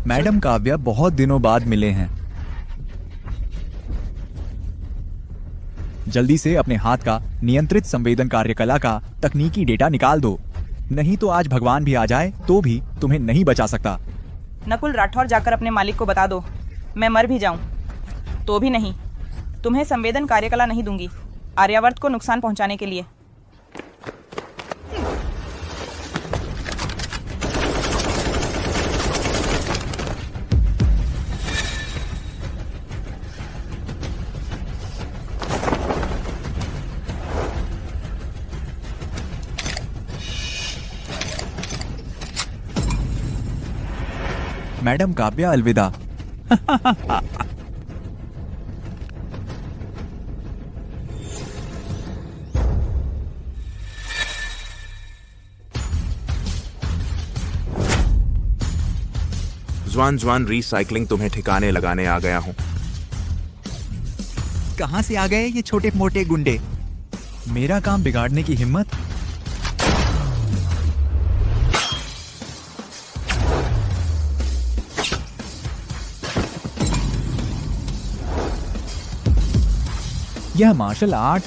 Madam Kavya बहुत दिनों बाद मिले हैं। जल्दी से अपने हाथ का नियंत्रित संवेदन कार्यकला का तकनीकी डेटा निकाल दो, नहीं तो आज भगवान भी आ जाए तो भी तुम्हें नहीं बचा सकता। नकुल राठौर जाकर अपने मालिक को बता दो, मैं मर भी जाऊं तो भी नहीं, तुम्हें संवेदन कार्यकला नहीं दूंगी आर्यावर्त को नुकसान पहुंचाने के लिए। मैडम काव्या अलविदा। ज्वान रिसाइकलिंग तुम्हें ठिकाने लगाने आ गया हूं। कहां से आ गए ये छोटे मोटे गुंडे? मेरा काम बिगाड़ने की हिम्मत? यह मार्शल आर्ट?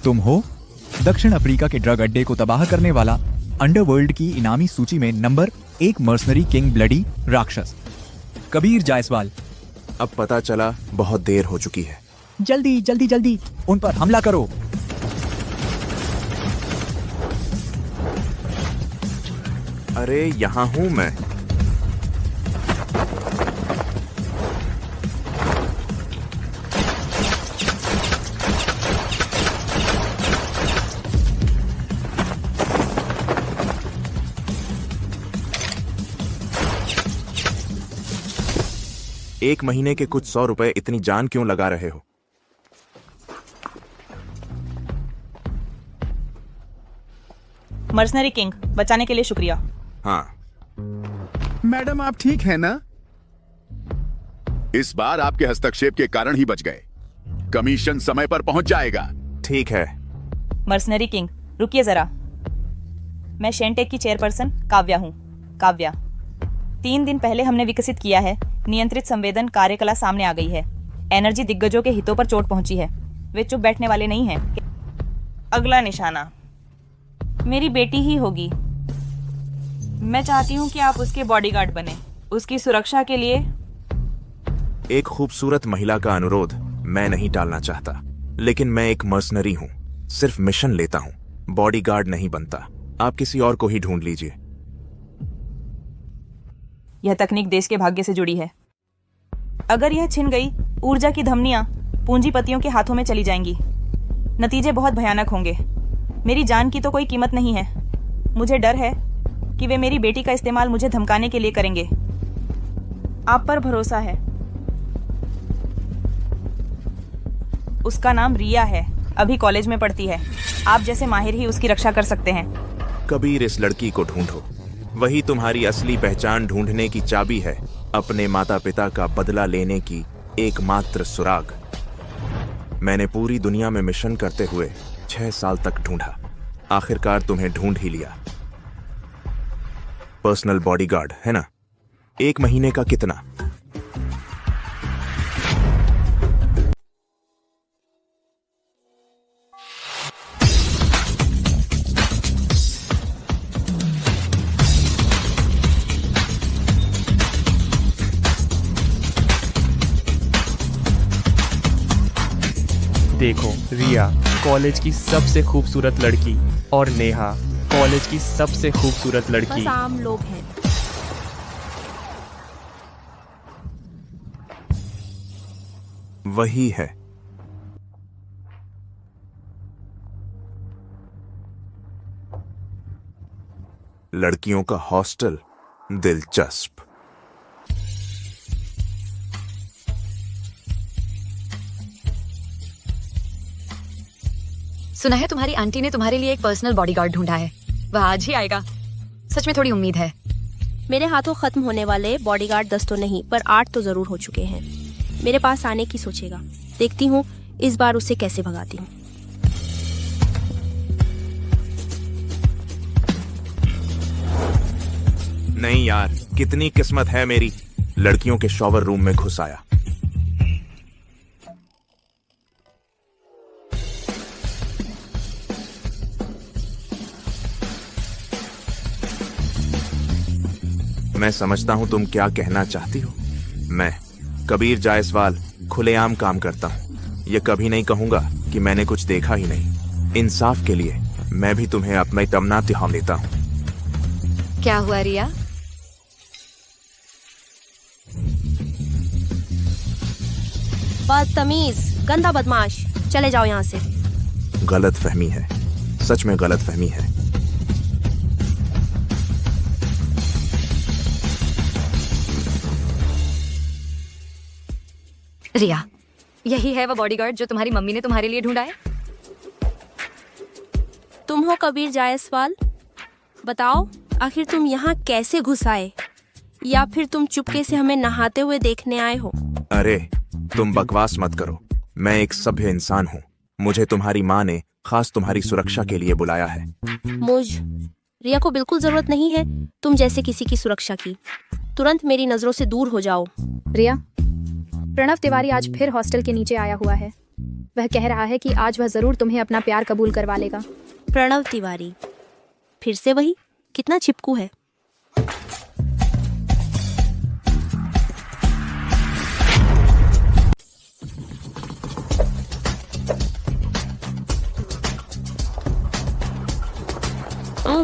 तुम हो दक्षिण अफ्रीका के ड्रग अड्डे को तबाह करने वाला अंडरवर्ल्ड की इनामी सूची में नंबर 1 मर्सनरी किंग ब्लडी राक्षस कबीर जायसवाल। अब पता चला बहुत देर हो चुकी है। जल्दी जल्दी जल्दी उन पर हमला करो। अरे यहाँ हूं मैं। एक महीने के कुछ 100 रुपए इतनी जान क्यों लगा रहे हो? मर्सनरी किंग बचाने के लिए शुक्रिया। हाँ। मैडम आप ठीक है ना? इस बार आपके हस्तक्षेप के कारण ही बच गए। कमीशन समय पर पहुंच जाएगा। ठीक है। मर्सनरी किंग रुकिए जरा, मैं शेनटेक की चेयरपर्सन काव्या हूँ। काव्या, 3 दिन पहले हमने विकसित किया है नियंत्रित संवेदन कार्यकला सामने आ गई है। एनर्जी दिग्गजों के हितों पर चोट पहुंची है, वे चुप बैठने वाले नहीं हैं। अगला निशाना मेरी बेटी ही होगी। मैं चाहती हूँ कि आप उसके बॉडीगार्ड बने, उसकी सुरक्षा के लिए। एक खूबसूरत महिला का अनुरोध मैं नहीं टालना चाहता, लेकिन मैं एक मर्सनरी हूँ, सिर्फ मिशन लेता हूँ, बॉडीगार्ड नहीं बनता। आप किसी और को ही ढूंढ लीजिए। यह तकनीक देश के भाग्य से जुड़ी है। अगर यह छिन गई, ऊर्जा की धमनियां पूंजीपतियों के हाथों में चली जाएंगी। नतीजे बहुत भयानक होंगे। मेरी जान की तो कोई कीमत नहीं है। मुझे डर है कि वे मेरी बेटी का इस्तेमाल मुझे धमकाने के लिए करेंगे। आप पर भरोसा है। उसका नाम रिया है, अभी कॉलेज में पढ़ती है। आप जैसे माहिर ही उसकी रक्षा कर सकते हैं। कबीर, इस लड़की को ढूंढो, वही तुम्हारी असली पहचान ढूंढने की चाबी है, अपने माता पिता का बदला लेने की एकमात्र सुराग। मैंने पूरी दुनिया में मिशन करते हुए 6 साल तक ढूंढा, आखिरकार तुम्हें ढूंढ ही लिया। पर्सनल बॉडीगार्ड है ना? 1 महीने का कितना? देखो, रिया कॉलेज की सबसे खूबसूरत लड़की और नेहा कॉलेज की सबसे खूबसूरत लड़की। बस आम लोग हैं। वही है। लड़कियों का हॉस्टल दिलचस्प। सुना है तुम्हारी आंटी ने तुम्हारे लिए एक पर्सनल बॉडीगार्ड ढूंढा है। वह आज ही आएगा। सच में थोड़ी उम्मीद है। मेरे हाथों खत्म होने वाले बॉडीगार्ड 10 तो नहीं, पर 8 तो जरूर हो चुके हैं। मेरे पास आने की सोचेगा। देखती हूँ इस बार उसे कैसे भगाती हूँ। नहीं यार, कितनी किस्मत है मेरी, लड़कियों के शॉवर रूम में घुस आया। मैं समझता हूं तुम क्या कहना चाहती हो। मैं कबीर जायसवाल खुलेआम काम करता हूं। यह कभी नहीं कहूंगा कि मैंने कुछ देखा ही नहीं। इंसाफ के लिए मैं भी तुम्हें अपना तमना तिहाम देता हूं। क्या हुआ रिया? बदतमीज, गंदा बदमाश, चले जाओ यहाँ से। गलत फहमी है, सच में गलत फहमी है। रिया, यही है वो बॉडीगार्ड जो तुम्हारी मम्मी ने तुम्हारे लिए ढूंढा है? तुम हो कबीर जायसवाल? बताओ, आखिर तुम यहाँ कैसे घुस आए? या फिर तुम चुपके से हमें नहाते हुए देखने आए हो? अरे तुम बकवास मत करो। मैं एक सभ्य इंसान हूँ। मुझे तुम्हारी माँ ने खास तुम्हारी सुरक्षा के लिए बुलाया है। रिया को बिल्कुल जरूरत नहीं है तुम जैसे किसी की सुरक्षा की। तुरंत मेरी नजरों से दूर हो जाओ। रिया, प्रणव तिवारी आज फिर हॉस्टल के नीचे आया हुआ है। वह कह रहा है कि आज वह जरूर तुम्हें अपना प्यार कबूल करवा लेगा। प्रणव तिवारी? फिर से वही? कितना चिपकू है।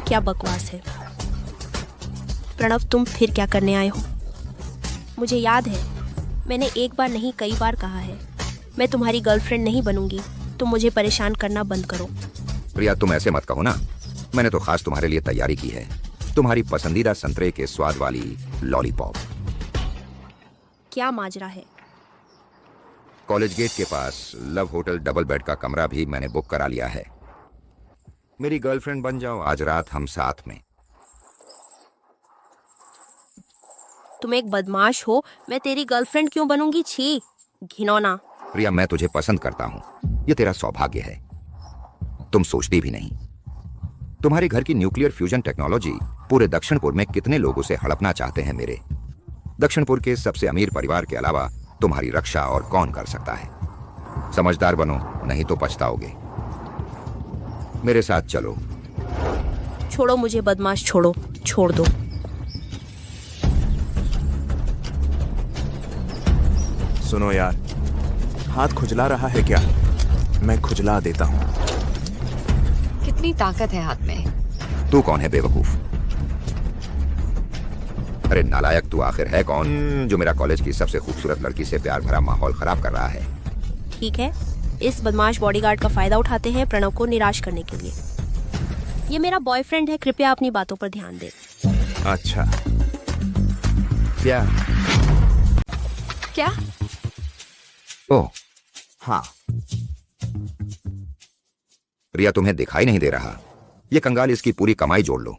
क्या बकवास है। प्रणव, तुम फिर क्या करने आए हो? मुझे याद है, मैंने एक बार नहीं कई बार कहा है, मैं तुम्हारी गर्लफ्रेंड नहीं बनूंगी। तुम मुझे परेशान करना बंद करो। प्रिया, तुम ऐसे मत कहो ना। मैंने तो खास तुम्हारे लिए तैयारी की है, तुम्हारी पसंदीदा संतरे के स्वाद वाली लॉलीपॉप। क्या माजरा है? कॉलेज गेट के पास लव होटल डबल बेड का कमरा भी मैंने बुक करा लिया है। मेरी गर्लफ्रेंड बन जाओ आज रात हम साथ में। तुम एक बदमाश हो, मैं तेरी गर्लफ्रेंड क्यों बनूंगी? छी, घिनौना। प्रिया, मैं तुझे पसंद करता हूँ, ये तेरा सौभाग्य है। तुम सोचती भी नहीं। तुम्हारे घर की न्यूक्लियर फ्यूजन टेक्नोलॉजी पूरे दक्षिणपुर में कितने लोगों से हड़पना चाहते हैं मेरे। दक्षिणपुर के सबसे अमीर परिवार के अलावा तुम्हारी रक्षा और कौन कर सकता है। समझदार बनो, नहीं तो पछताओगे। मेरे साथ चलो। छोड़ो मुझे बदमाश, छोड़ो, छोड़ दो। सुनो यार, हाथ खुजला रहा है क्या? मैं खुजला देता हूँ। कितनी ताकत है हाथ में। तू कौन है बेवकूफ? अरे नालायक, तू आखिर है कौन जो मेरा कॉलेज की सबसे खूबसूरत लड़की से प्यार भरा माहौल खराब कर रहा है? ठीक है, इस बदमाश बॉडीगार्ड का फायदा उठाते हैं प्रणव को निराश करने के लिए। ये मेरा बॉयफ्रेंड है, कृपया अपनी बातों पर ध्यान दे। अच्छा, क्या? क्या? ओह हाँ। रिया, तुम्हें दिखाई नहीं दे रहा? ये कंगाल इसकी पूरी कमाई जोड़ लो,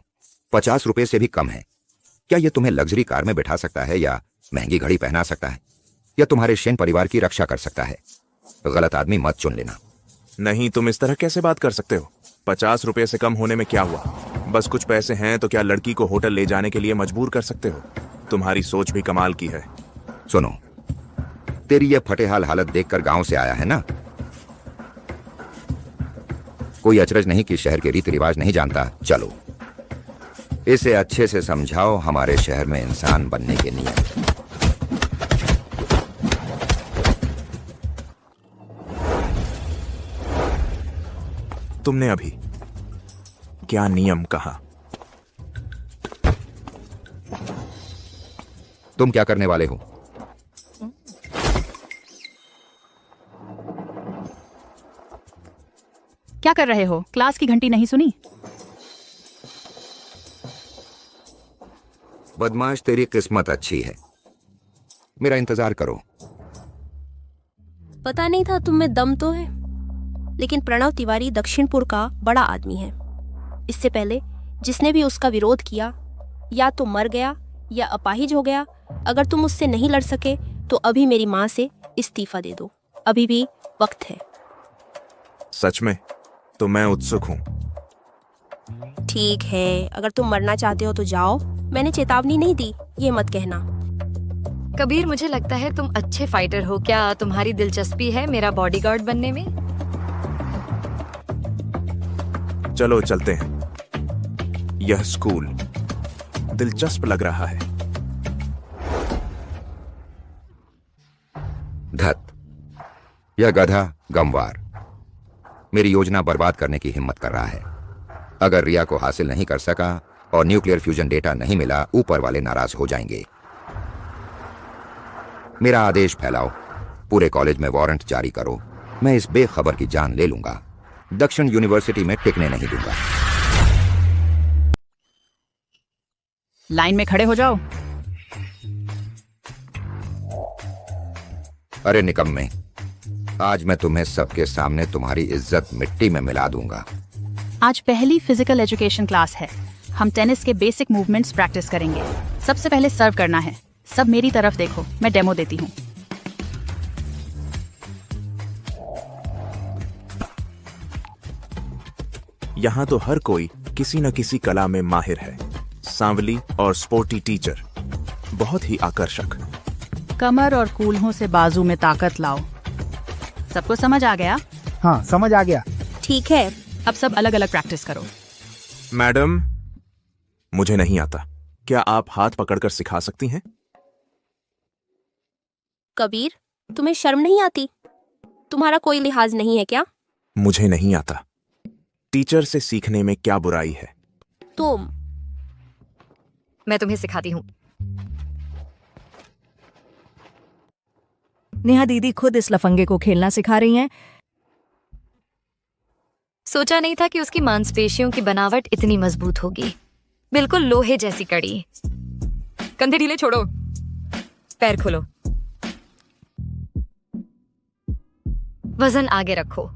50 रुपए से भी कम है। क्या ये तुम्हें लग्जरी कार में बैठा सकता है, या महंगी घड़ी पहना सकता है, या तुम्हारे शेन परिवार की रक्षा कर सकता है? गलत आदमी मत चुन लेना। नहीं, तुम इस तरह कैसे बात कर सकते हो? 50 रुपए से कम होने में क्या हुआ? बस कुछ पैसे हैं तो क्या लड़की को होटल ले जाने के लिए मजबूर कर सकते हो? तुम्हारी सोच भी कमाल की है। सुनो, तेरी ये फटेहाल हालत देखकर गांव से आया है ना। कोई अचरज नहीं कि शहर के रीति रिवाज नहीं जानता। चलो, इसे अच्छे से समझाओ हमारे शहर में इंसान बनने के नियम। तुमने अभी क्या नियम कहा? तुम क्या करने वाले हो? क्या कर रहे हो? क्लास की घंटी नहीं सुनी? बदमाश, तेरी किस्मत अच्छी है। मेरा इंतजार करो। पता नहीं था तुम में दम तो है, लेकिन प्रणव तिवारी दक्षिणपुर का बड़ा आदमी है। इससे पहले जिसने भी उसका विरोध किया या तो मर गया या अपाहिज हो गया। अगर तुम उससे नहीं लड़ सके तो अभी मेरी माँ से इस्तीफा दे दो, अभी भी वक्त है। सच में? तो मैं उत्सुक हूँ। ठीक है, अगर तुम मरना चाहते हो तो जाओ, मैंने चेतावनी नहीं दी, ये मत कहना। कबीर, मुझे लगता है तुम अच्छे फाइटर हो। क्या तुम्हारी दिलचस्पी है मेरा बॉडीगार्ड बनने में? चलो चलते हैं। यह स्कूल दिलचस्प लग रहा है। धत, यह गधा गमवार मेरी योजना बर्बाद करने की हिम्मत कर रहा है। अगर रिया को हासिल नहीं कर सका और न्यूक्लियर फ्यूजन डेटा नहीं मिला, ऊपर वाले नाराज हो जाएंगे। मेरा आदेश फैलाओ, पूरे कॉलेज में वारंट जारी करो। मैं इस बेखबर की जान ले लूंगा। दक्षिण यूनिवर्सिटी में टिकने नहीं दूंगा। लाइन में खड़े हो जाओ। अरे निकम्मे, आज मैं तुम्हें सबके सामने तुम्हारी इज्जत मिट्टी में मिला दूंगा। आज पहली फिजिकल एजुकेशन क्लास है। हम टेनिस के बेसिक मूवमेंट्स प्रैक्टिस करेंगे। सबसे पहले सर्व करना है। सब मेरी तरफ देखो, मैं डेमो देती हूँ। यहाँ तो हर कोई किसी न किसी कला में माहिर है। सांवली और स्पोर्टी टीचर, बहुत ही आकर्षक। कमर और कूल्हों से बाजू में ताकत लाओ। सबको समझ आ गया? हाँ, समझ आ गया। ठीक है, अब सब अलग अलग प्रैक्टिस करो। मैडम, मुझे नहीं आता। क्या आप हाथ पकड़कर सिखा सकती हैं? कबीर, तुम्हें शर्म नहीं आती? तुम्हारा कोई लिहाज नहीं है क्या? मुझे नहीं आता। टीचर से सीखने में क्या बुराई है? तुम मैं तुम्हें सिखाती हूँ। नेहा दीदी खुद इस लफंगे को खेलना सिखा रही हैं। सोचा नहीं था कि उसकी मांसपेशियों की बनावट इतनी मजबूत होगी। बिल्कुल लोहे जैसी कड़ी। कंधे ढीले छोड़ो, पैर खोलो, वजन आगे रखो।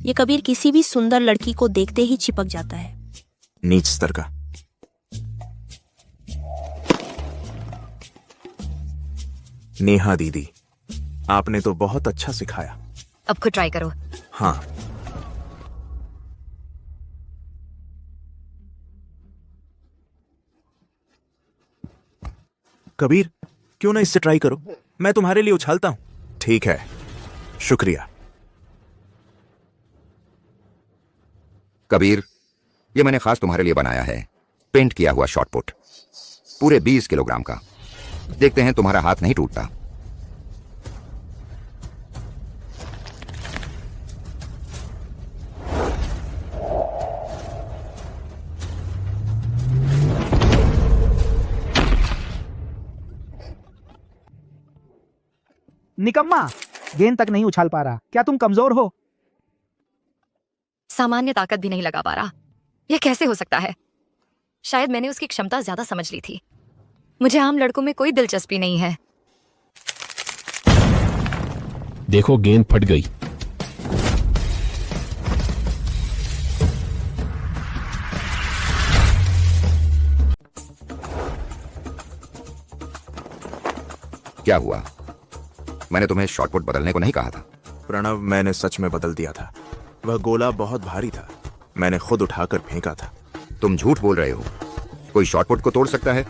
ये कबीर किसी भी सुंदर लड़की को देखते ही चिपक जाता है। नीच स्तर का। नेहा दीदी, आपने तो बहुत अच्छा सिखाया। अब खुद ट्राई करो। हाँ। कबीर, क्यों ना इससे ट्राई करो? मैं तुम्हारे लिए उछालता हूं। ठीक है, शुक्रिया। कबीर, ये मैंने खास तुम्हारे लिए बनाया है। पेंट किया हुआ शॉटपुट, पूरे 20 किलोग्राम का। देखते हैं तुम्हारा हाथ नहीं टूटता। निकम्मा, गेंद तक नहीं उछाल पा रहा। क्या तुम कमजोर हो? सामान्य ताकत भी नहीं लगा पा रहा। यह कैसे हो सकता है? शायद मैंने उसकी क्षमता ज्यादा समझ ली थी। मुझे आम लड़कों में कोई दिलचस्पी नहीं है। देखो, गेंद फट गई। क्या हुआ? मैंने तुम्हें शॉटपुट बदलने को नहीं कहा था। प्रणव, मैंने सच में बदल दिया था। वह गोला बहुत भारी था। मैंने खुद उठाकर फेंका था। तुम झूठ बोल रहे हो। कोई शॉटपुट को तोड़ सकता है?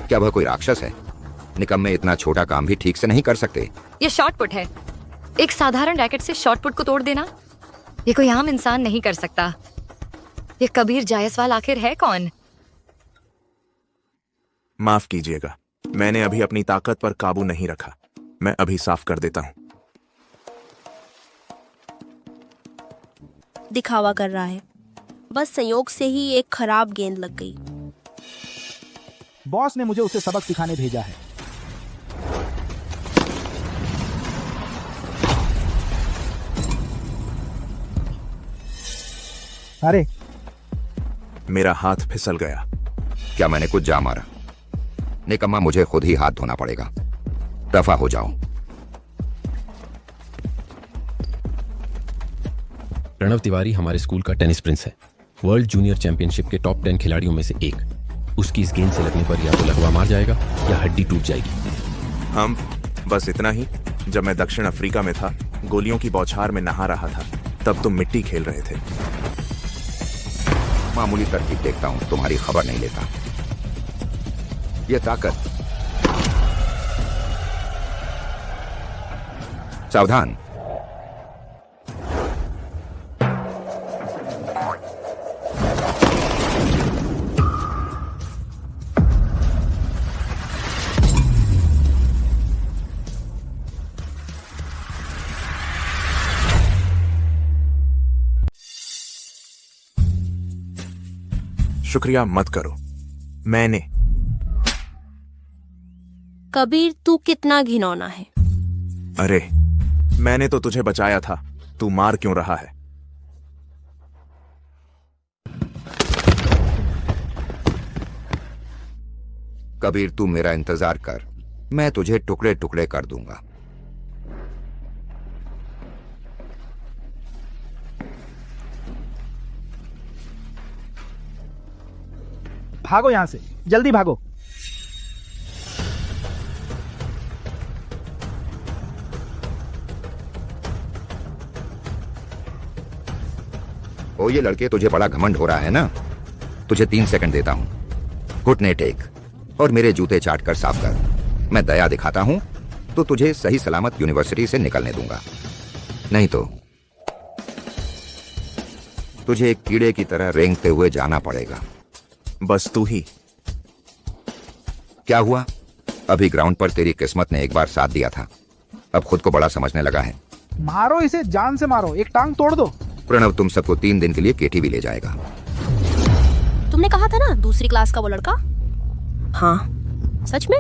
क्या वह कोई राक्षस है? निकम्मे इतना छोटा काम भी ठीक से नहीं कर सकते। यह शॉटपुट है। एक साधारण रैकेट से शॉटपुट को तोड़ देना, यह कोई आम इंसान नहीं कर सकता। यह कबीर जायसवाल आखिर है कौन? माफ कीजिएगा, मैंने अभी अपनी ताकत पर काबू नहीं रखा। मैं अभी साफ कर देता हूं। दिखावा कर रहा है। बस संयोग से ही एक खराब गेंद लग गई। बॉस ने मुझे उसे सबक सिखाने भेजा है। अरे, मेरा हाथ फिसल गया। क्या मैंने कुछ जा मारा? निकम्मा, मुझे खुद ही हाथ धोना पड़ेगा। दफा हो जाओ। प्रणव तिवारी हमारे स्कूल का टेनिस प्रिंस है। वर्ल्ड जूनियर चैंपियनशिप के टॉप 10 खिलाड़ियों में से एक। उसकी इस गेंद से लगने पर या तो लकवा मार जाएगा या हड्डी टूट जाएगी। हम बस इतना ही। जब मैं दक्षिण अफ्रीका में था, गोलियों की बौछार में नहा रहा था, तब तुम मिट्टी खेल रहे थे। मामूली तरकीब देखता हूं, तुम्हारी खबर नहीं लेता। ये ताकत, सावधान। शुक्रिया मत करो, मैंने। कबीर, तू कितना घिनौना है। अरे मैंने तो तुझे बचाया था, तू मार क्यों रहा है? कबीर, तू मेरा इंतजार कर, मैं तुझे टुकड़े टुकड़े कर दूंगा। भागो यहां से, जल्दी भागो। ओ ये लड़के, तुझे बड़ा घमंड हो रहा है ना? तुझे 3 सेकंड देता हूं, घुटने टेक और मेरे जूते चाट कर साफ कर। मैं दया दिखाता हूं तो तुझे सही सलामत यूनिवर्सिटी से निकलने दूंगा, नहीं तो तुझे एक कीड़े की तरह रेंगते हुए जाना पड़ेगा। बस तू ही। क्या हुआ? अभी ग्राउंड पर तेरी किस्मत ने एक बार साथ दिया था, अब खुद को बड़ा समझने लगा है। मारो इसे, जान से मारो, एक टांग तोड़ दो। प्रणव तुम सबको 3 दिन के लिए केटीवी ले जाएगा। तुमने कहा था ना दूसरी क्लास का वो लड़का? हाँ। सच में?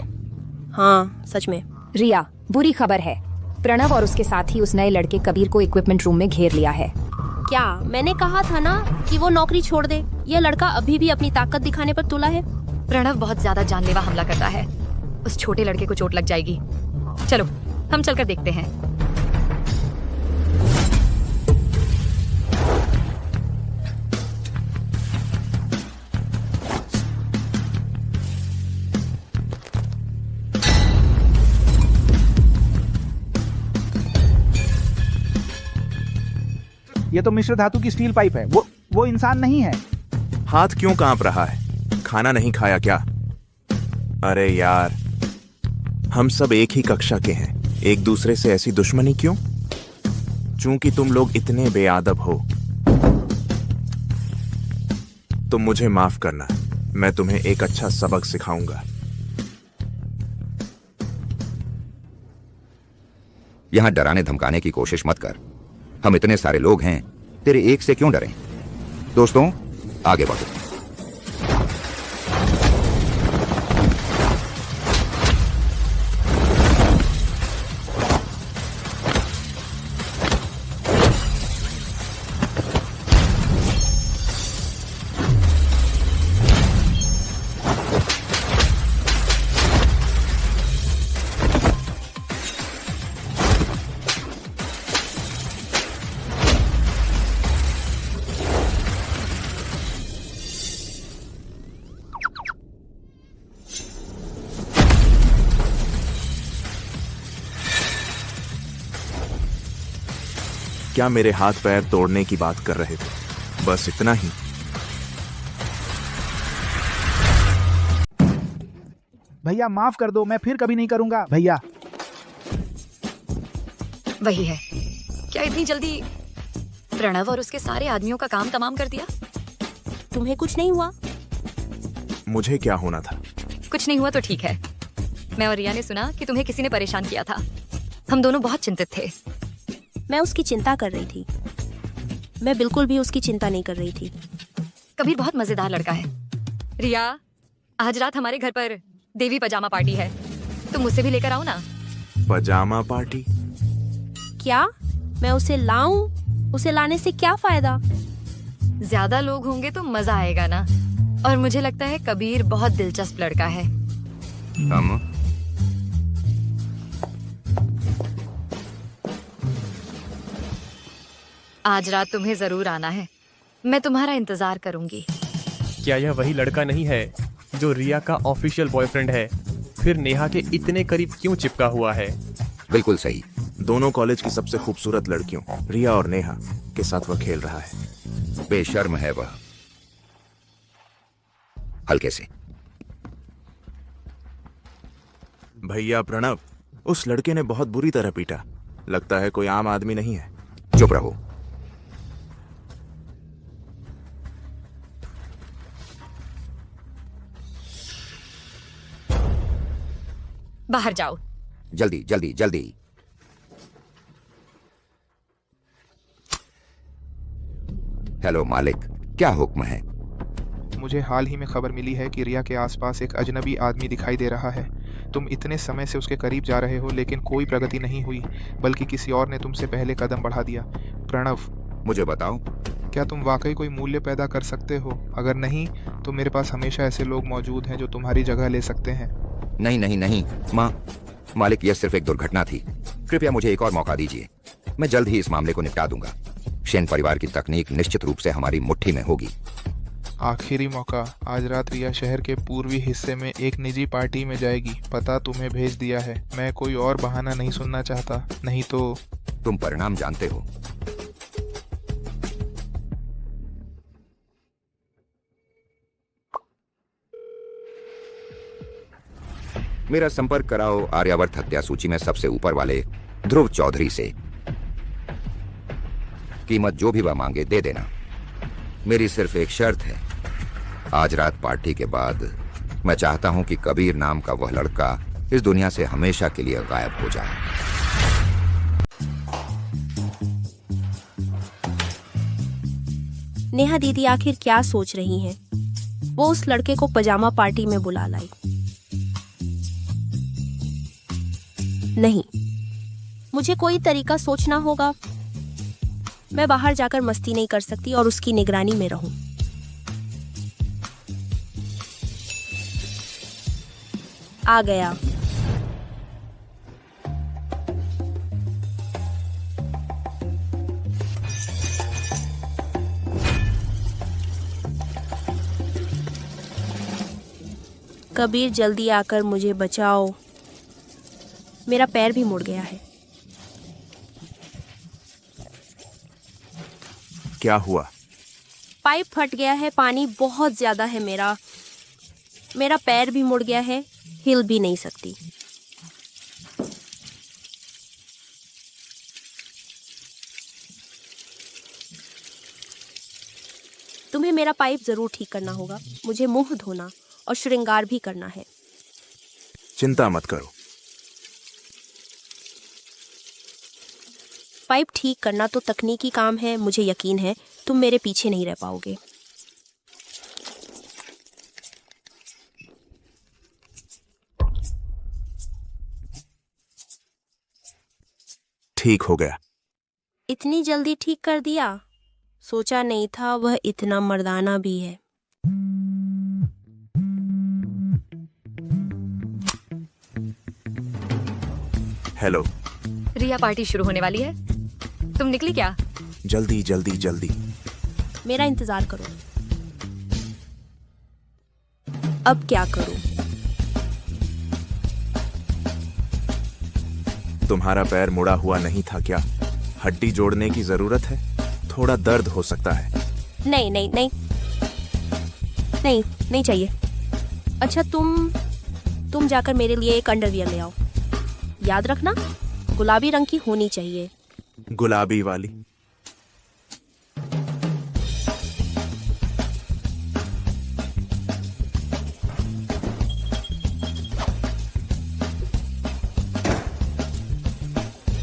हाँ सच में। रिया, बुरी खबर है। प्रणव और उसके साथी उस नए लड़के कबीर को इक्विपमेंट रूम में घेर लिया है। क्या मैंने कहा था ना कि वो नौकरी छोड़ दे? यह लड़का अभी भी अपनी ताकत दिखाने पर तुला है। प्रणव बहुत ज्यादा जानलेवा हमला करता है, उस छोटे लड़के को चोट लग जाएगी। चलो हम चलकर देखते हैं। ये तो मिश्र धातु की स्टील पाइप है, वो इंसान नहीं है। हाथ क्यों कांप रहा है? खाना नहीं खाया क्या? अरे यार, हम सब एक ही कक्षा के हैं, एक दूसरे से ऐसी दुश्मनी क्यों? चूंकि तुम लोग इतने बेअदब हो। तुम मुझे माफ करना, मैं तुम्हें एक अच्छा सबक सिखाऊंगा। यहां डराने धमकाने की कोशिश मत कर, हम इतने सारे लोग हैं, तेरे एक से क्यों डरें? दोस्तों आगे बढ़ो। क्या मेरे हाथ पैर तोड़ने की बात कर रहे थे? बस इतना ही। भैया माफ कर दो, मैं फिर कभी नहीं करूंगा भैया। वही है, क्या इतनी जल्दी प्रणव और उसके सारे आदमियों का काम तमाम कर दिया? तुम्हें कुछ नहीं हुआ? मुझे क्या होना था? कुछ नहीं हुआ तो ठीक है। मैं और रिया ने सुना कि तुम्हें किसी ने परेशान किया था। हम दोनों बहुत चिंतित थे। मैं उसकी चिंता कर रही थी। मैं बिल्कुल भी उसकी चिंता नहीं कर रही थी। कबीर बहुत मजेदार लड़का है। रिया, आज रात हमारे घर पर देवी पजामा पार्टी है, तुम मुझसे भी लेकर आओ ना। पजामा पार्टी? क्या मैं उसे लाऊं? उसे लाने से क्या फायदा? ज्यादा लोग होंगे तो मजा आएगा ना। और मुझे लगता है कबीर बहुत दिलचस्प लड़का है। आज रात तुम्हें जरूर आना है, मैं तुम्हारा इंतजार करूंगी। क्या यह वही लड़का नहीं है जो रिया का ऑफिशियल बॉयफ्रेंड है? फिर नेहा के इतने करीब क्यों चिपका हुआ है? बिल्कुल सही। दोनों कॉलेज की सबसे खूबसूरत लड़कियों रिया और नेहा के साथ वह खेल रहा है। बेशर्म है वह। हल्के से। भैया प्रणव, उस लड़के ने बहुत बुरी तरह पीटा। लगता है कोई आम आदमी नहीं है। चुप रहो। बाहर जाओ। जल्दी जल्दी जल्दी। हेलो मालिक, क्या हुक्म है? मुझे हाल ही में खबर मिली है कि रिया के आसपास एक अजनबी आदमी दिखाई दे रहा है। तुम इतने समय से उसके करीब जा रहे हो लेकिन कोई प्रगति नहीं हुई, बल्कि किसी और ने तुमसे पहले कदम बढ़ा दिया। प्रणव, मुझे बताओ, क्या तुम वाकई कोई मूल्य पैदा कर सकते हो? अगर नहीं तो मेरे पास हमेशा ऐसे लोग मौजूद हैं जो तुम्हारी जगह ले सकते हैं। नहीं नहीं नहीं मालिक, यह सिर्फ एक दुर्घटना थी। कृपया मुझे एक और मौका दीजिए। मैं जल्द ही इस मामले को निपटा दूंगा। शेन परिवार की तकनीक निश्चित रूप से हमारी मुट्ठी में होगी। आखिरी मौका। आज रात रिया शहर के पूर्वी हिस्से में एक निजी पार्टी में जाएगी। पता तुम्हें भेज दिया है। मैं कोई और बहाना नहीं सुनना चाहता, नहीं तो। तुम परिणाम जानते हो। मेरा संपर्क कराओ आर्यावर्त हत्या सूची में सबसे ऊपर वाले ध्रुव चौधरी से। कीमत जो भी वह मांगे दे देना। मेरी सिर्फ एक शर्त है, आज रात पार्टी के बाद मैं चाहता हूं कि कबीर नाम का वह लड़का इस दुनिया से हमेशा के लिए गायब हो जाए। नेहा दीदी आखिर क्या सोच रही हैं? वो उस लड़के को पजामा पार्टी में बुला लाई। नहीं, मुझे कोई तरीका सोचना होगा। मैं बाहर जाकर मस्ती नहीं कर सकती और उसकी निगरानी में रहूं। आ गया। कबीर, जल्दी आकर मुझे बचाओ। मेरा पैर भी मुड़ गया है। क्या हुआ? पाइप फट गया है। पानी बहुत ज्यादा है। मेरा पैर भी मुड़ गया है। हिल भी नहीं सकती। तुम्हें मेरा पाइप जरूर ठीक करना होगा। मुझे मुंह धोना और श्रृंगार भी करना है। चिंता मत करो। पाइप ठीक करना तो तकनीकी काम है। मुझे यकीन है तुम मेरे पीछे नहीं रह पाओगे। ठीक हो गया। इतनी जल्दी ठीक कर दिया? सोचा नहीं था वह इतना मर्दाना भी है। हेलो। रिया, पार्टी शुरू होने वाली है। तुम निकली क्या? जल्दी जल्दी जल्दी। मेरा इंतजार करो। अब क्या करूं? तुम्हारा पैर मुड़ा हुआ नहीं था क्या? हड्डी जोड़ने की जरूरत है। थोड़ा दर्द हो सकता है। नहीं नहीं नहीं नहीं नहीं चाहिए। अच्छा, तुम जाकर मेरे लिए एक अंडरवियर ले आओ। याद रखना, गुलाबी रंग की होनी चाहिए। गुलाबी वाली?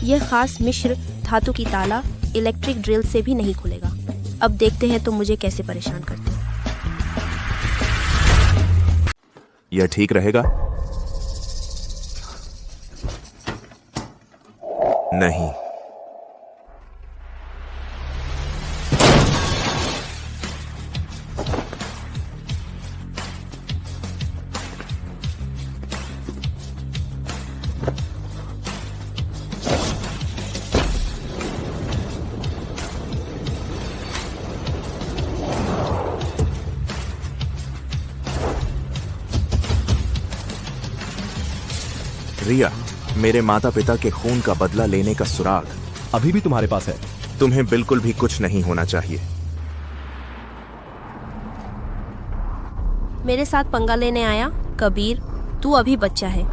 यह खास मिश्र धातु की ताला इलेक्ट्रिक ड्रिल से भी नहीं खुलेगा। अब देखते हैं तुम मुझे कैसे परेशान करते हो। यह ठीक रहेगा? नहीं। रिया, मेरे माता पिता के खून का बदला लेने का सुराग अभी भी तुम्हारे पास है। तुम्हें बिल्कुल भी कुछ नहीं होना चाहिए। मेरे साथ पंगा लेने आया? कबीर, तू अभी बच्चा है।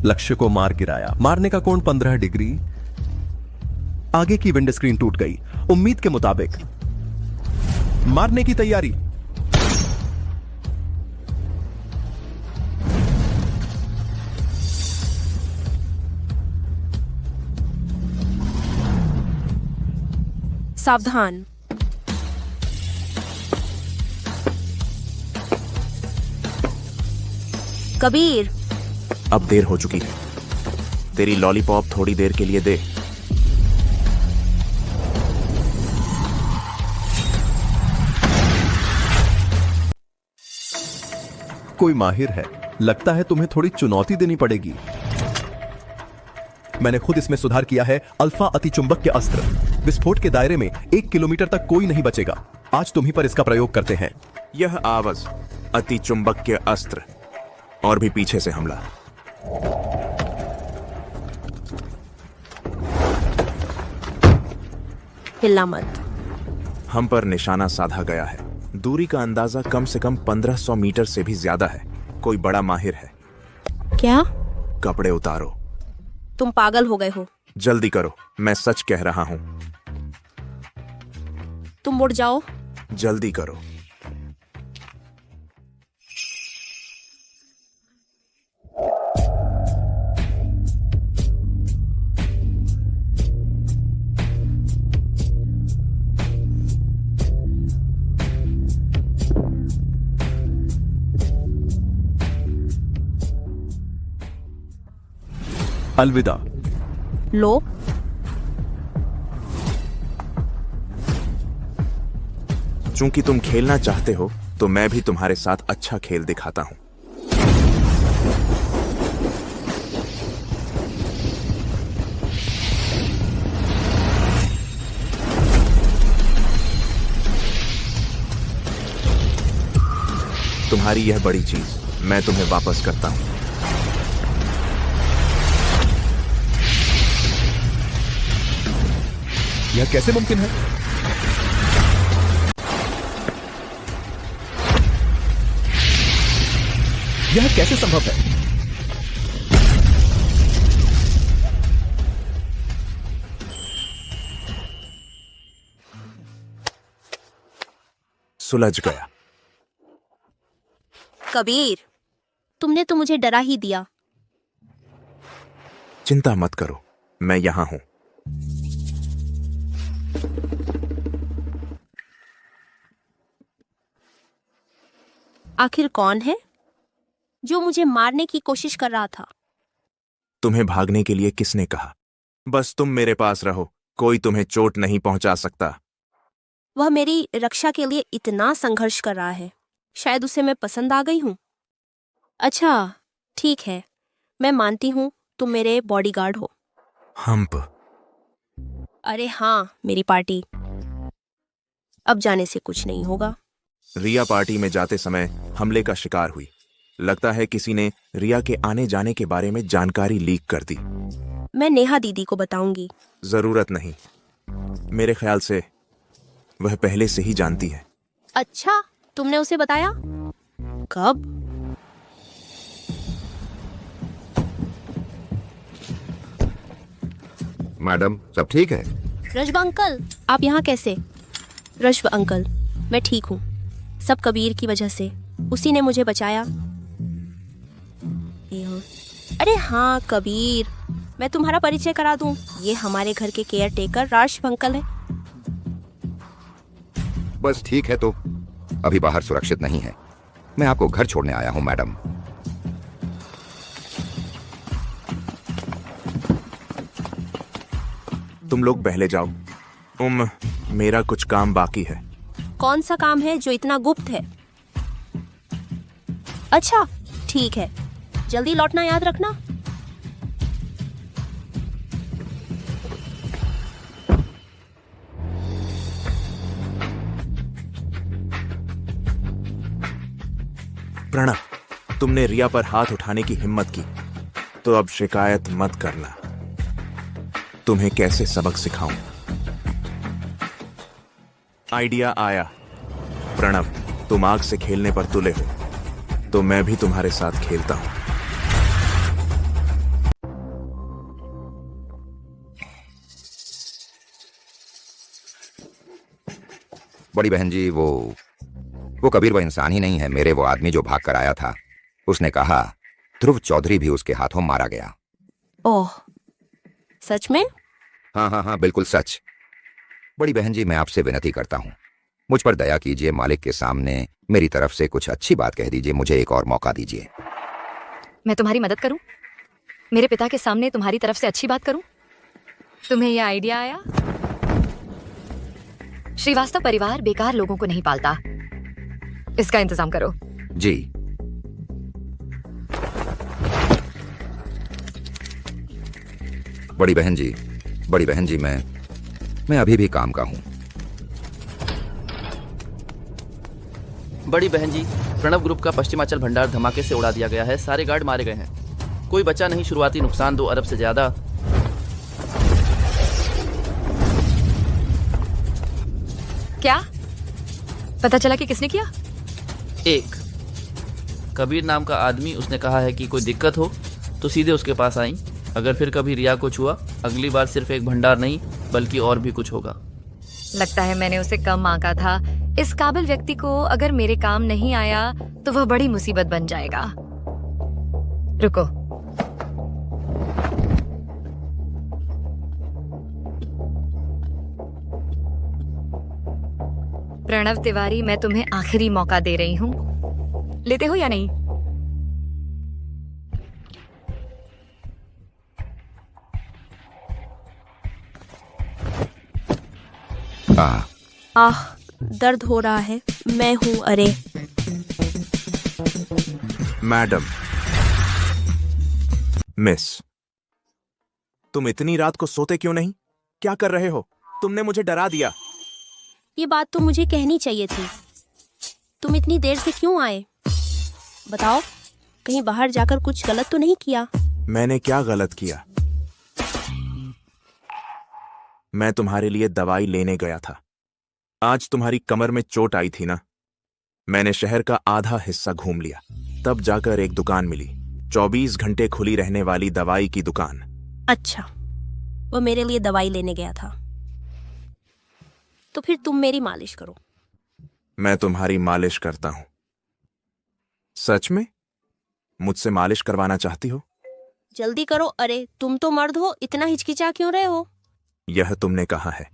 लक्ष्य को मार गिराया। मारने का कोण 15 डिग्री। आगे की विंड स्क्रीन टूट गई। उम्मीद के मुताबिक मारने की तैयारी। सावधान। कबीर, अब देर हो चुकी है। तेरी लॉलीपॉप थोड़ी देर के लिए दे। कोई माहिर है। लगता है तुम्हें थोड़ी चुनौती देनी पड़ेगी। मैंने खुद इसमें सुधार किया है। अल्फा अतिचुंबक अस्त्र। विस्फोट के दायरे में 1 किलोमीटर तक कोई नहीं बचेगा। आज तुम्ही पर इसका प्रयोग करते हैं। यह आवाज अतिचुंबक अस्त्र और भी पीछे से हमला। हिलना मत। हम पर निशाना साधा गया है। दूरी का अंदाजा कम से कम 1500 मीटर से भी ज्यादा है। कोई बड़ा माहिर है। क्या? कपड़े उतारो। तुम पागल हो गए हो। जल्दी करो, मैं सच कह रहा हूं। तुम मुड़ जाओ। जल्दी करो। अलविदा। लो। चूंकि तुम खेलना चाहते हो तो मैं भी तुम्हारे साथ अच्छा खेल दिखाता हूं। तुम्हारी यह बड़ी चीज मैं तुम्हें वापस करता हूं। यह कैसे मुमकिन है? यह कैसे संभव है? सुलझ गया। कबीर, तुमने तो मुझे डरा ही दिया। चिंता मत करो, मैं यहां हूं। आखिर कौन है जो मुझे मारने की कोशिश कर रहा था? तुम्हें भागने के लिए किसने कहा? बस तुम मेरे पास रहो, कोई तुम्हें चोट नहीं पहुंचा सकता। वह मेरी रक्षा के लिए इतना संघर्ष कर रहा है। शायद उसे मैं पसंद आ गई हूं। अच्छा, ठीक है, मैं मानती हूं तुम मेरे बॉडीगार्ड हो। हम्प। अरे हाँ, मेरी पार्टी। अब जाने से कुछ नहीं होगा। रिया पार्टी में जाते समय हमले का शिकार हुई। लगता है किसी ने रिया के आने जाने के बारे में जानकारी लीक कर दी। मैं नेहा दीदी को बताऊंगी। जरूरत नहीं, मेरे ख्याल से वह पहले से ही जानती है। अच्छा, तुमने उसे बताया? कब? मैडम, सब ठीक है? रश्व अंकल, आप यहाँ कैसे? रश्व अंकल, मैं ठीक हूँ। सब कबीर की वजह से। उसी ने मुझे बचाया। अरे हाँ कबीर, मैं तुम्हारा परिचय करा दूं। ये हमारे घर के केयर टेकर राशिव अंकल है। बस ठीक है, तो अभी बाहर सुरक्षित नहीं है। मैं आपको घर छोड़ने आया हूं मैडम। तुम लोग पहले जाओ। मेरा कुछ काम बाकी है। कौन सा काम है जो इतना गुप्त है? अच्छा, ठीक है, जल्दी लौटना याद रखना। प्रणव, तुमने रिया पर हाथ उठाने की हिम्मत की, तो अब शिकायत मत करना। तुम्हें कैसे सबक सिखाऊं? आइडिया आया। प्रणव, तुम आग से खेलने पर तुले हो, तो मैं भी तुम्हारे साथ खेलता हूं। बड़ी बहन जी, वो कबीर वो इंसान ही नहीं है मेरे, वो आदमी जो भाग कर आया था। उसने कहा ध्रुव चौधरी भी उसके हाथों मारा गया। ओह, सच में? हाँ हाँ हाँ, बिल्कुल सच। बड़ी बहन जी, मैं आपसे विनती करता हूँ, मुझ पर दया कीजिए, मालिक के सामने मेरी तरफ से कुछ अच्छी बात कह दीजिए, मुझे एक और मौका दीजिए। मैं तुम्हारी मदद करूं? मेरे पिता के सामने तुम्हारी तरफ से अच्छी बात करूं? तुम्हें यह आइडिया आया? श्रीवास्तव परिवार बेकार लोगों को नहीं पालता, इसका इंतजाम करो। जी। बड़ी बहन जी, मैं अभी भी काम का हूँ। बड़ी बहन जी, प्रणव ग्रुप का पश्चिमांचल भंडार धमाके से उड़ा दिया गया है, सारे गार्ड मारे गए हैं, कोई बचा नहीं। शुरुआती नुकसान 2 अरब से ज्यादा। क्या पता चला कि किसने किया? एक कबीर नाम का आदमी, उसने कहा है कि कोई दिक्कत हो तो सीधे उसके पास आई। अगर फिर कभी रिया को छुआ, अगली बार सिर्फ एक भंडार नहीं बल्कि और भी कुछ होगा। लगता है मैंने उसे कम आंका था। इस काबिल व्यक्ति को अगर मेरे काम नहीं आया तो वह बड़ी मुसीबत बन जाएगा। रुको, प्रणव तिवारी, मैं तुम्हें आखिरी मौका दे रही हूँ, लेते हो या नहीं? आह, दर्द हो रहा है। मैं हूँ। अरे मैडम, मिस, तुम इतनी रात को सोते क्यों नहीं? क्या कर रहे हो? तुमने मुझे डरा दिया। ये बात तो मुझे कहनी चाहिए थी। तुम इतनी देर से क्यों आए? बताओ, कहीं बाहर जाकर कुछ गलत तो नहीं किया? मैंने क्या गलत किया? मैं तुम्हारे लिए दवाई लेने गया था। आज तुम्हारी कमर में चोट आई थी ना? मैंने शहर का आधा हिस्सा घूम लिया, तब जाकर एक दुकान मिली, 24 घंटे खुली रहने वाली दवाई की दुकान। अच्छा, वो मेरे लिए दवाई लेने गया था। तो फिर तुम मेरी मालिश करो। मैं तुम्हारी मालिश करता हूं? सच में? मुझसे मालिश करवाना चाहती हो? जल्दी करो। अरे तुम तो मर्द हो, इतना हिचकिचा क्यों रहे हो? यह तुमने कहा है,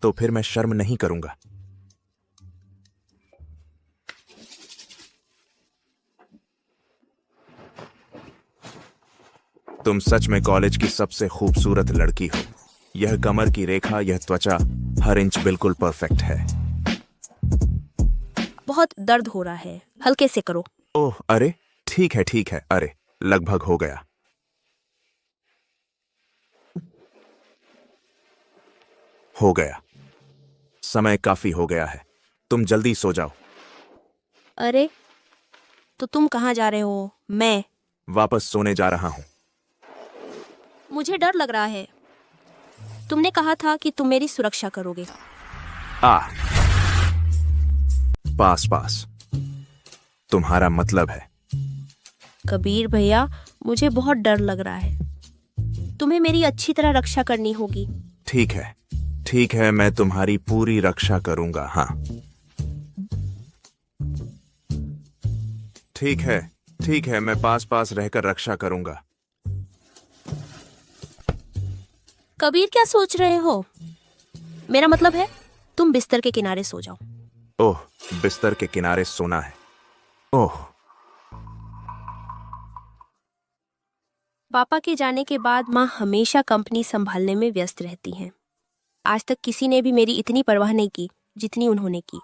तो फिर मैं शर्म नहीं करूंगा। तुम सच में कॉलेज की सबसे खूबसूरत लड़की हो। यह कमर की रेखा, यह त्वचा, हर इंच बिल्कुल परफेक्ट है। बहुत दर्द हो रहा है, हल्के से करो। ओह, अरे ठीक है। अरे लगभग हो गया। हो गया। समय काफी हो गया है, तुम जल्दी सो जाओ। अरे तो तुम कहाँ जा रहे हो? मैं वापस सोने जा रहा हूं। मुझे डर लग रहा है। तुमने कहा था कि तुम मेरी सुरक्षा करोगे। पास तुम्हारा मतलब है? कबीर भैया, मुझे बहुत डर लग रहा है। तुम्हें मेरी अच्छी तरह रक्षा करनी होगी। ठीक है, मैं तुम्हारी पूरी रक्षा करूंगा। हाँ ठीक है, मैं पास रहकर रक्षा करूंगा। कबीर, क्या सोच रहे हो? मेरा मतलब है तुम बिस्तर के किनारे सो जाओ। ओह, बिस्तर के किनारे सोना है? ओह। पापा के जाने के बाद माँ हमेशा कंपनी संभालने में व्यस्त रहती हैं। आज तक किसी ने भी मेरी इतनी परवाह नहीं की जितनी उन्होंने की।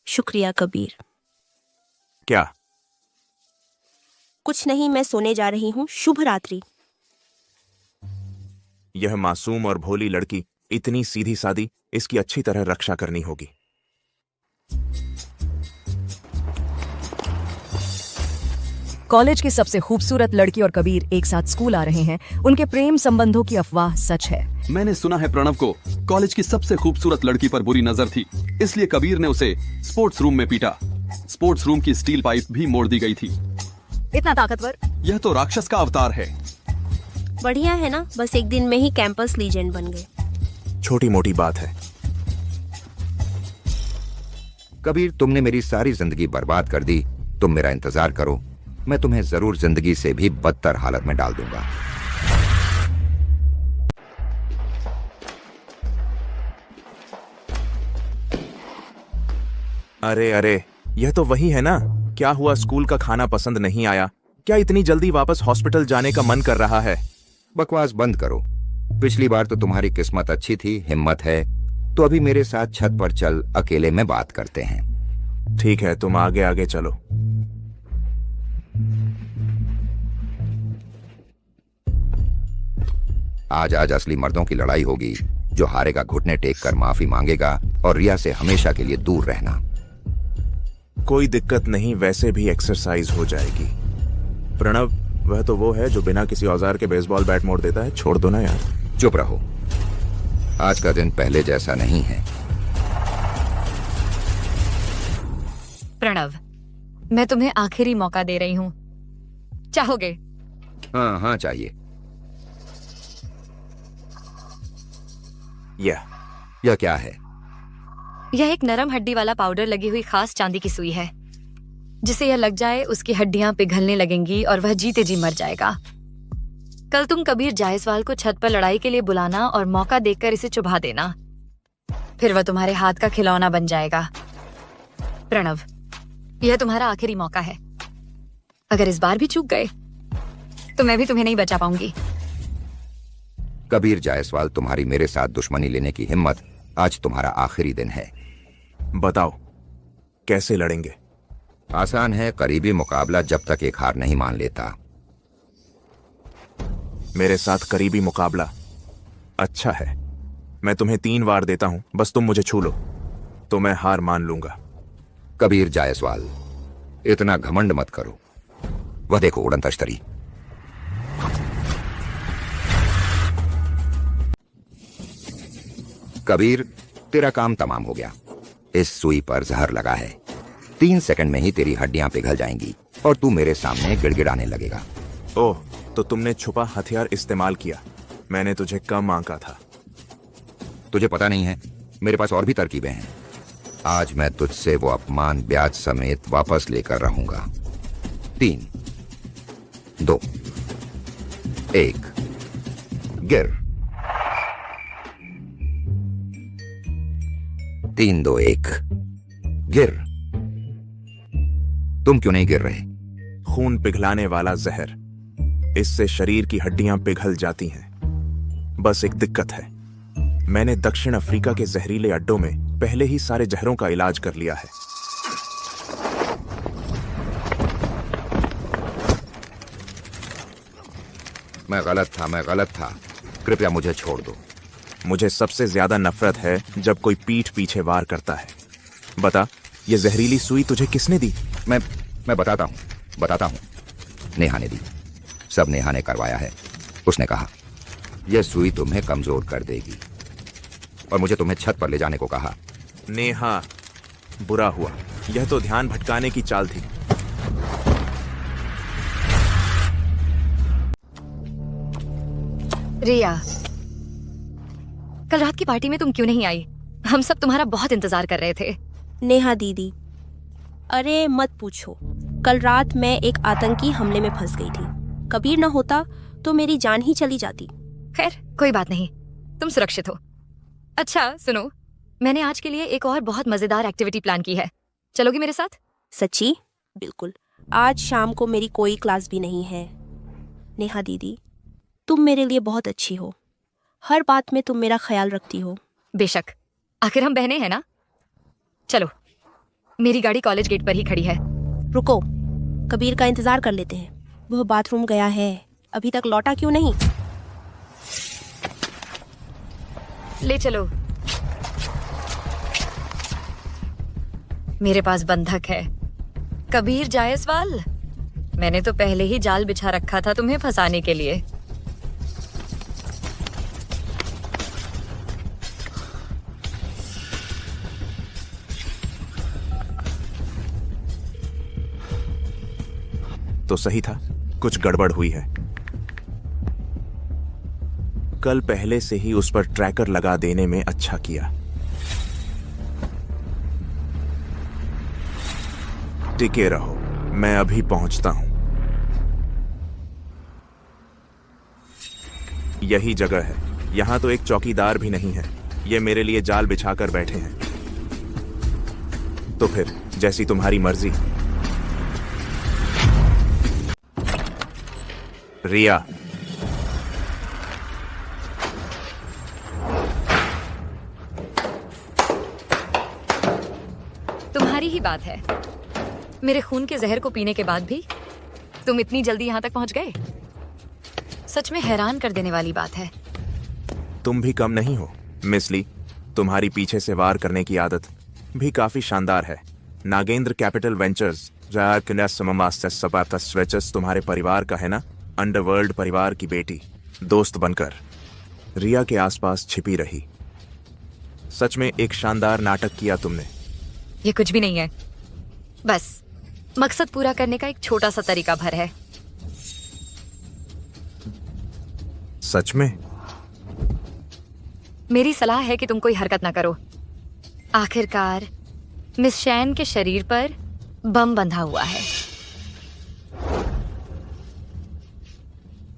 शुक्रिया कबीर। क्या? कुछ नहीं, मैं सोने जा रही हूँ। शुभ रात्रि। यह मासूम और भोली लड़की इतनी सीधी सादी, इसकी अच्छी तरह रक्षा करनी होगी। कॉलेज की सबसे खूबसूरत लड़की और कबीर एक साथ स्कूल आ रहे हैं। उनके प्रेम संबंधों की अफवाह सच है। मैंने सुना है प्रणव को कॉलेज की सबसे खूबसूरत लड़की पर बुरी नजर थी, इसलिए कबीर ने उसे स्पोर्ट्स रूम में पीटा। स्पोर्ट्स रूम की स्टील पाइप भी मोड़ दी गई थी। इतना ताकतवर? यह तो राक्षस का अवतार है। बढ़िया है ना, बस एक दिन में ही कैंपस लीजेंड बन गए। छोटी मोटी बात है। कबीर, तुमने मेरी सारी जिंदगी बर्बाद कर दी। तुम मेरा इंतजार करो, मैं तुम्हें जरूर जिंदगी से भी बदतर हालत में डाल दूंगा। अरे अरे, यह तो वही है ना। क्या हुआ, स्कूल का खाना पसंद नहीं आया? क्या इतनी जल्दी वापस हॉस्पिटल जाने का मन कर रहा है? बकवास बंद करो। पिछली बार तो तुम्हारी किस्मत अच्छी थी, हिम्मत है तो अभी मेरे साथ छत पर चल, अकेले में बात करते हैं। ठीक है, तुम आगे आगे चलो। आज असली मर्दों की लड़ाई होगी। जो हारेगा घुटने टेक कर माफी मांगेगा और रिया से हमेशा के लिए दूर रहना। कोई दिक्कत नहीं, वैसे भी एक्सरसाइज हो जाएगी। प्रणव, वह तो वो है जो बिना किसी औजार के बेसबॉल बैट मोड़ देता है। छोड़ दो ना यार। चुप रहो, आज का दिन पहले जैसा नहीं है। प्रणव, मैं तुम्हें आखिरी मौका दे रही हूँ, चाहोगे? हाँ हाँ, चाहिए। यह क्या है? यह एक नरम हड्डी वाला पाउडर लगी हुई खास चांदी की सुई है। जिसे यह लग जाए उसकी हड्डियां पिघलने लगेंगी और वह जीते जी मर जाएगा। कल तुम कबीर जायसवाल को छत पर लड़ाई के लिए बुलाना और मौका देखकर इसे चुभा देना। फिर वह तुम्हारे हाथ का खिलौना बन जाएगा। प्रणव, यह तुम्हारा आखिरी मौका है। अगर इस बार भी चूक गए तो मैं भी तुम्हें नहीं बचा पाऊंगी। कबीर जायसवाल, तुम्हारी मेरे साथ दुश्मनी लेने की हिम्मत, आज तुम्हारा आखिरी दिन है। बताओ कैसे लड़ेंगे? आसान है, करीबी मुकाबला जब तक एक हार नहीं मान लेता। मेरे साथ करीबी मुकाबला? अच्छा है, मैं तुम्हें 3 वार देता हूं, बस तुम मुझे छू लो तो मैं हार मान लूंगा। कबीर जायसवाल, इतना घमंड मत करो। वह देखो, उड़न तश्तरी। कबीर, तेरा काम तमाम हो गया। इस सुई पर जहर लगा है। 3 सेकंड में ही तेरी हड्डियां पिघल जाएंगी और तू मेरे सामने गिड़गिड़ाने लगेगा। ओह, तो तुमने छुपा हथियार इस्तेमाल किया। मैंने तुझे कम आंका था। तुझे पता नहीं है, मेरे पास और भी तरकीबें हैं। आज मैं तुझसे वो अपमान ब्याज समेत वापस लेकर रहूंगा। 3, 2, 1, गिर। 3, 2, 1, गिर। तुम क्यों नहीं गिर रहे? खून पिघलाने वाला जहर, इससे शरीर की हड्डियां पिघल जाती हैं। बस एक दिक्कत है, मैंने दक्षिण अफ्रीका के जहरीले अड्डों में पहले ही सारे जहरों का इलाज कर लिया है। मैं गलत था। कृपया मुझे छोड़ दो। मुझे सबसे ज्यादा नफरत है जब कोई पीठ पीछे वार करता है। बता, ये जहरीली सुई तुझे किसने दी? मैं बताता हूँ। नेहा ने दी। सब नेहा ने करवाया है। उसने कहा यह सुई तुम्हें कमजोर कर देगी और मुझे तुम्हें छत पर ले जाने को कहा। नेहा, बुरा हुआ। यह तो ध्यान भटकाने की चाल थी। रिया, कल रात की पार्टी में तुम क्यों नहीं आई? हम सब तुम्हारा बहुत इंतजार कर रहे थे। नेहा दीदी, अरे मत पूछो। कल रात मैं एक आतंकी हमले में फंस गई थी। कबीर न होता तो मेरी जान ही चली जाती। खैर, कोई बात नहीं, तुम सुरक्षित हो। अच्छा सुनो, मैंने आज के लिए एक और बहुत मजेदार एक्टिविटी प्लान की है। चलोगी मेरे साथ? सच्ची? बिल्कुल। आज शाम को मेरी कोई क्लास भी नहीं है। नेहा दीदी, तुम मेरे लिए बहुत अच्छी हो। हर बात में तुम मेरा ख्याल रखती हो। बेशक, आखिर हम बहनें हैं ना। चलो, मेरी गाड़ी कॉलेज गेट पर ही खड़ी है। रुको, कबीर का इंतजार कर लेते हैं। वह बाथरूम गया है, अभी तक लौटा क्यों नहीं? ले चलो। मेरे पास बंधक है। कबीर जायसवाल, मैंने तो पहले ही जाल बिछा रखा था तुम्हें फंसाने के लिए। तो सही था, कुछ गड़बड़ हुई है। कल पहले से ही उस पर ट्रैकर लगा देने में अच्छा किया। टिके रहो, मैं अभी पहुंचता हूं। यही जगह है। यहां तो एक चौकीदार भी नहीं है। ये मेरे लिए जाल बिछाकर बैठे हैं। तो फिर जैसी तुम्हारी मर्जी। रिया, तुम्हारी ही बात है। मेरे खून के जहर को पीने के बाद भी तुम इतनी जल्दी यहां तक पहुंच गए। सच में हैरान कर देने वाली बात है। तुम भी कम नहीं हो मिस ली। तुम्हारी पीछे से वार करने की आदत भी काफी शानदार है। नागेंद्र कैपिटल वेंचर्स तुम्हारे परिवार का है ना? अंडरवर्ल्ड परिवार की बेटी, दोस्त बनकर रिया के आसपास छिपी रही। सच में एक शानदार नाटक किया तुमने। ये कुछ भी नहीं है, बस मकसद पूरा करने का एक छोटा सा तरीका भर है। सच में? मेरी सलाह है कि तुम कोई हरकत ना करो। आखिरकार मिस शैन के शरीर पर बम बंधा हुआ है।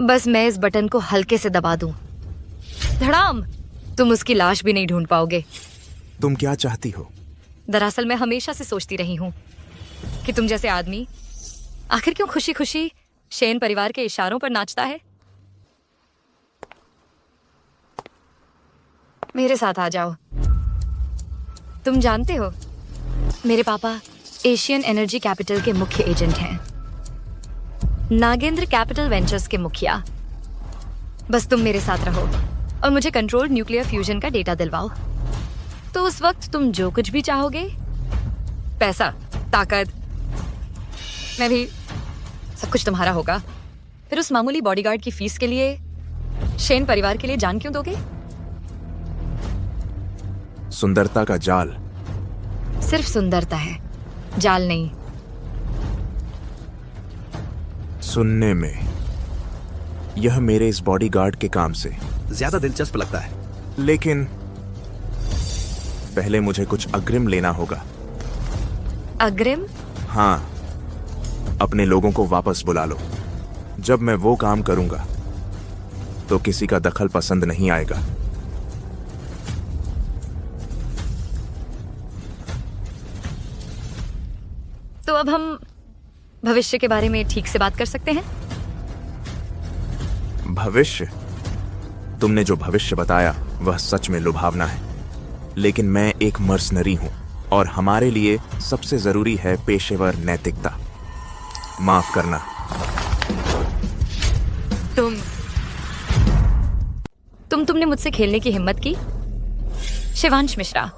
बस मैं इस बटन को हल्के से दबा दूं, धड़ाम, तुम उसकी लाश भी नहीं ढूंढ पाओगे। तुम क्या चाहती हो? दरअसल मैं हमेशा से सोचती रही हूं कि तुम जैसे आदमी आखिर क्यों खुशी खुशी शैन परिवार के इशारों पर नाचता है। मेरे साथ आ जाओ। तुम जानते हो, मेरे पापा एशियन एनर्जी कैपिटल के मुख्य एजेंट हैं, नागेंद्र कैपिटल वेंचर्स के मुखिया। बस तुम मेरे साथ रहो और मुझे कंट्रोल्ड न्यूक्लियर फ्यूजन का डेटा दिलवाओ। तो उस वक्त तुम जो कुछ भी चाहोगे, पैसा, ताकत, मैं भी, सब कुछ तुम्हारा होगा। फिर उस मामूली बॉडीगार्ड की फीस के लिए शैन परिवार के लिए जान क्यों दोगे? सुंदरता का जाल। सिर्फ सुंदरता है, जाल नहीं। सुनने में यह मेरे इस बॉडीगार्ड के काम से ज्यादा दिलचस्प लगता है, लेकिन पहले मुझे कुछ अग्रिम लेना होगा। अग्रिम? हाँ, अपने लोगों को वापस बुला लो। जब मैं वो काम करूंगा तो किसी का दखल पसंद नहीं आएगा। तो अब हम भविष्य के बारे में ठीक से बात कर सकते हैं? भविष्य? तुमने जो भविष्य बताया वह सच में लुभावना है, लेकिन मैं एक मर्सनरी हूं और हमारे लिए सबसे जरूरी है पेशेवर नैतिकता। माफ करना। तुमने मुझसे खेलने की हिम्मत की? शिवांश मिश्रा।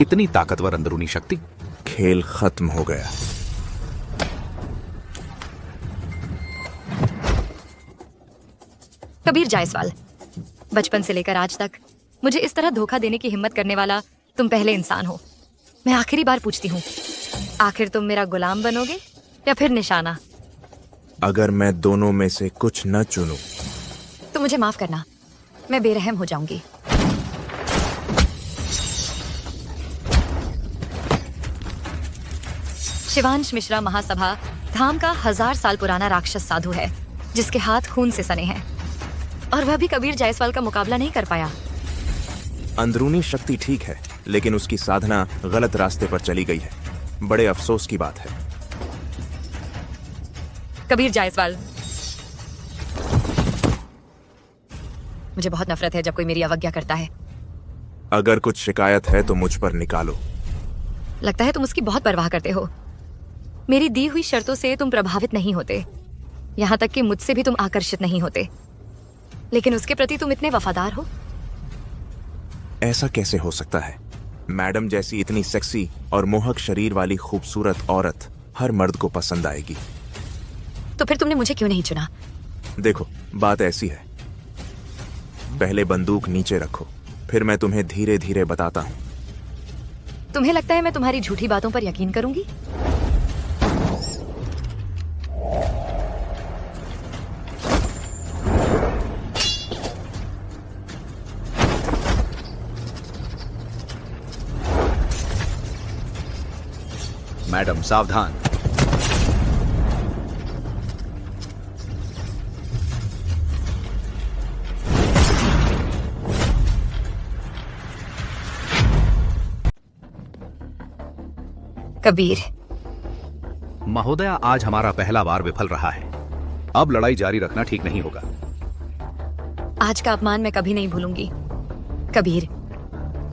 इतनी ताकतवर अंदरूनी शक्ति। खेल खत्म हो गया। कबीर जायसवाल, बचपन से लेकर आज तक मुझे इस तरह धोखा देने की हिम्मत करने वाला तुम पहले इंसान हो। मैं आखिरी बार पूछती हूँ, आखिर तुम मेरा गुलाम बनोगे या फिर निशाना? अगर मैं दोनों में से कुछ न चुनूं तो मुझे माफ करना, मैं बेरहम हो जाऊंगी। शिवांश मिश्रा महासभा धाम का 1000 साल पुराना राक्षस साधु है, जिसके हाथ खून से सने हैं, और वह भी कबीर जायसवाल का मुकाबला नहीं कर पाया। अंदरूनी शक्ति ठीक है, लेकिन उसकी साधना गलत रास्ते पर चली गई है। बड़े अफसोस की बात है। कबीर जायसवाल, मुझे बहुत नफरत है जब कोई मेरी अवज्ञा करता है। अगर कुछ शिकायत है तो मुझ पर निकालो। लगता है तुम उसकी बहुत परवाह करते हो। मेरी दी हुई शर्तों से तुम प्रभावित नहीं होते, यहाँ तक कि मुझसे भी तुम आकर्षित नहीं होते, लेकिन उसके प्रति तुम इतने वफादार हो। ऐसा कैसे हो सकता है? मैडम जैसी इतनी सेक्सी और मोहक शरीर वाली खूबसूरत औरत हर मर्द को पसंद आएगी। तो फिर तुमने मुझे क्यों नहीं चुना? देखो, बात ऐसी है, पहले बंदूक नीचे रखो, फिर मैं तुम्हें धीरे धीरे बताता हूँ। तुम्हें लगता है मैं तुम्हारी झूठी बातों पर यकीन करूंगी? मैडम सावधान। कबीर, महोदया, आज हमारा पहला वार विफल रहा है। अब लड़ाई जारी रखना ठीक नहीं होगा। आज का अपमान मैं कभी नहीं भूलूंगी। कबीर,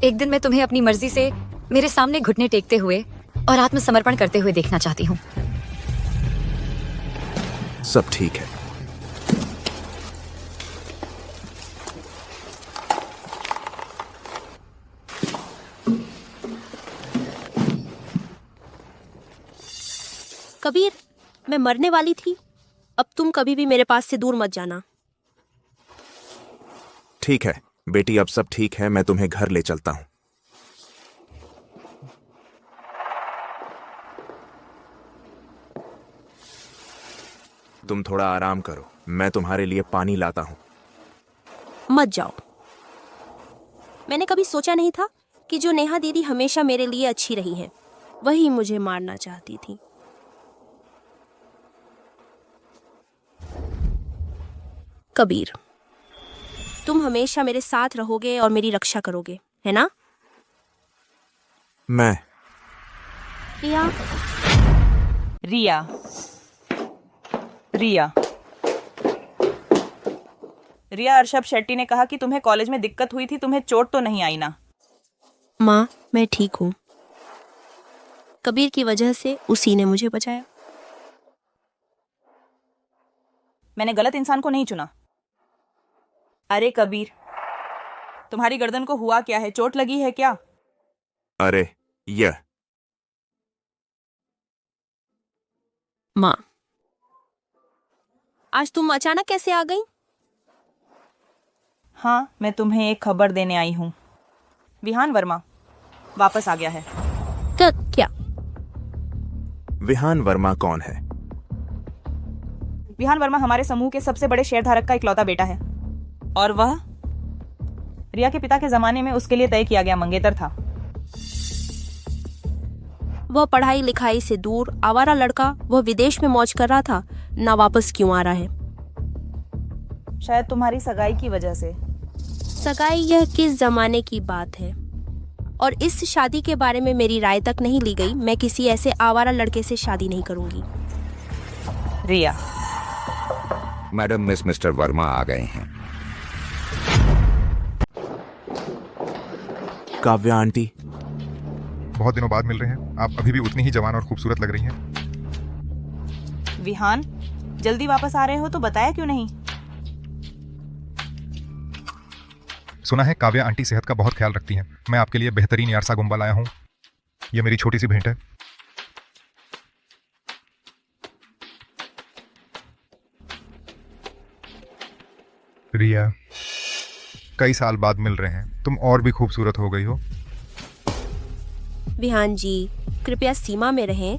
एक दिन मैं तुम्हें अपनी मर्जी से मेरे सामने घुटने टेकते हुए और आत्मसमर्पण करते हुए देखना चाहती हूँ। सब ठीक है। कबीर, मैं मरने वाली थी, अब तुम कभी भी मेरे पास से दूर मत जाना। ठीक है बेटी, अब सब ठीक है, मैं तुम्हें घर ले चलता हूँ। तुम थोड़ा आराम करो, मैं तुम्हारे लिए पानी लाता हूँ। मत जाओ। मैंने कभी सोचा नहीं था कि जो नेहा दीदी हमेशा मेरे लिए अच्छी रही हैं, वही मुझे मारना चाहती थी। कबीर, तुम हमेशा मेरे साथ रहोगे और मेरी रक्षा करोगे, है ना? मैं रिया। रिया, रिया, रिया, अर्शद शेट्टी ने कहा कि तुम्हें कॉलेज में दिक्कत हुई थी, तुम्हें चोट तो नहीं आई ना? माँ, मैं ठीक हूँ। कबीर की वजह से उसी ने मुझे बचाया। मैंने गलत इंसान को नहीं चुना। अरे कबीर, तुम्हारी गर्दन को हुआ क्या है? चोट लगी है क्या? अरे यह माँ, आज तुम अचानक कैसे आ गई? हाँ, मैं तुम्हें एक खबर देने आई हूँ। विहान वर्मा वापस आ गया है। क्या? विहान वर्मा कौन है? विहान वर्मा हमारे समूह के सबसे बड़े शेयरधारक का इकलौता बेटा है, और वह रिया के पिता के जमाने में उसके लिए तय किया गया मंगेतर था। वह पढ़ाई लिखाई से दूर आवारा लड़का, वह विदेश में मौज कर रहा था, ना वापस क्यों आ रहा है? शायद तुम्हारी सगाई की वजह से। सगाई? यह किस जमाने की बात है? और इस शादी के बारे में मेरी राय तक नहीं ली गई। मैं किसी ऐसे आवारा लड़के से शादी नहीं करूंगी। रिया। मैडम, मिस्टर वर्मा आ गए हैं। काव्या आंटी, बहुत दिनों बाद मिल रहे हैं। आप अभी भी उतनी ही जवान और खूबसूरत लग रही हैं। विहान, जल्दी वापस आ रहे हो तो बताया क्यों नहीं? सुना है काव्या आंटी सेहत का बहुत ख्याल रखती हैं। मैं आपके लिए बेहतरीन यारसा गुम्बा लाया हूँ। ये मेरी छोटी सी भेंट है। रिया, कई साल बाद मिल रहे हैं, तुम और भी खूबसूरत हो गई हो। विहान जी, कृपया सीमा में रहें।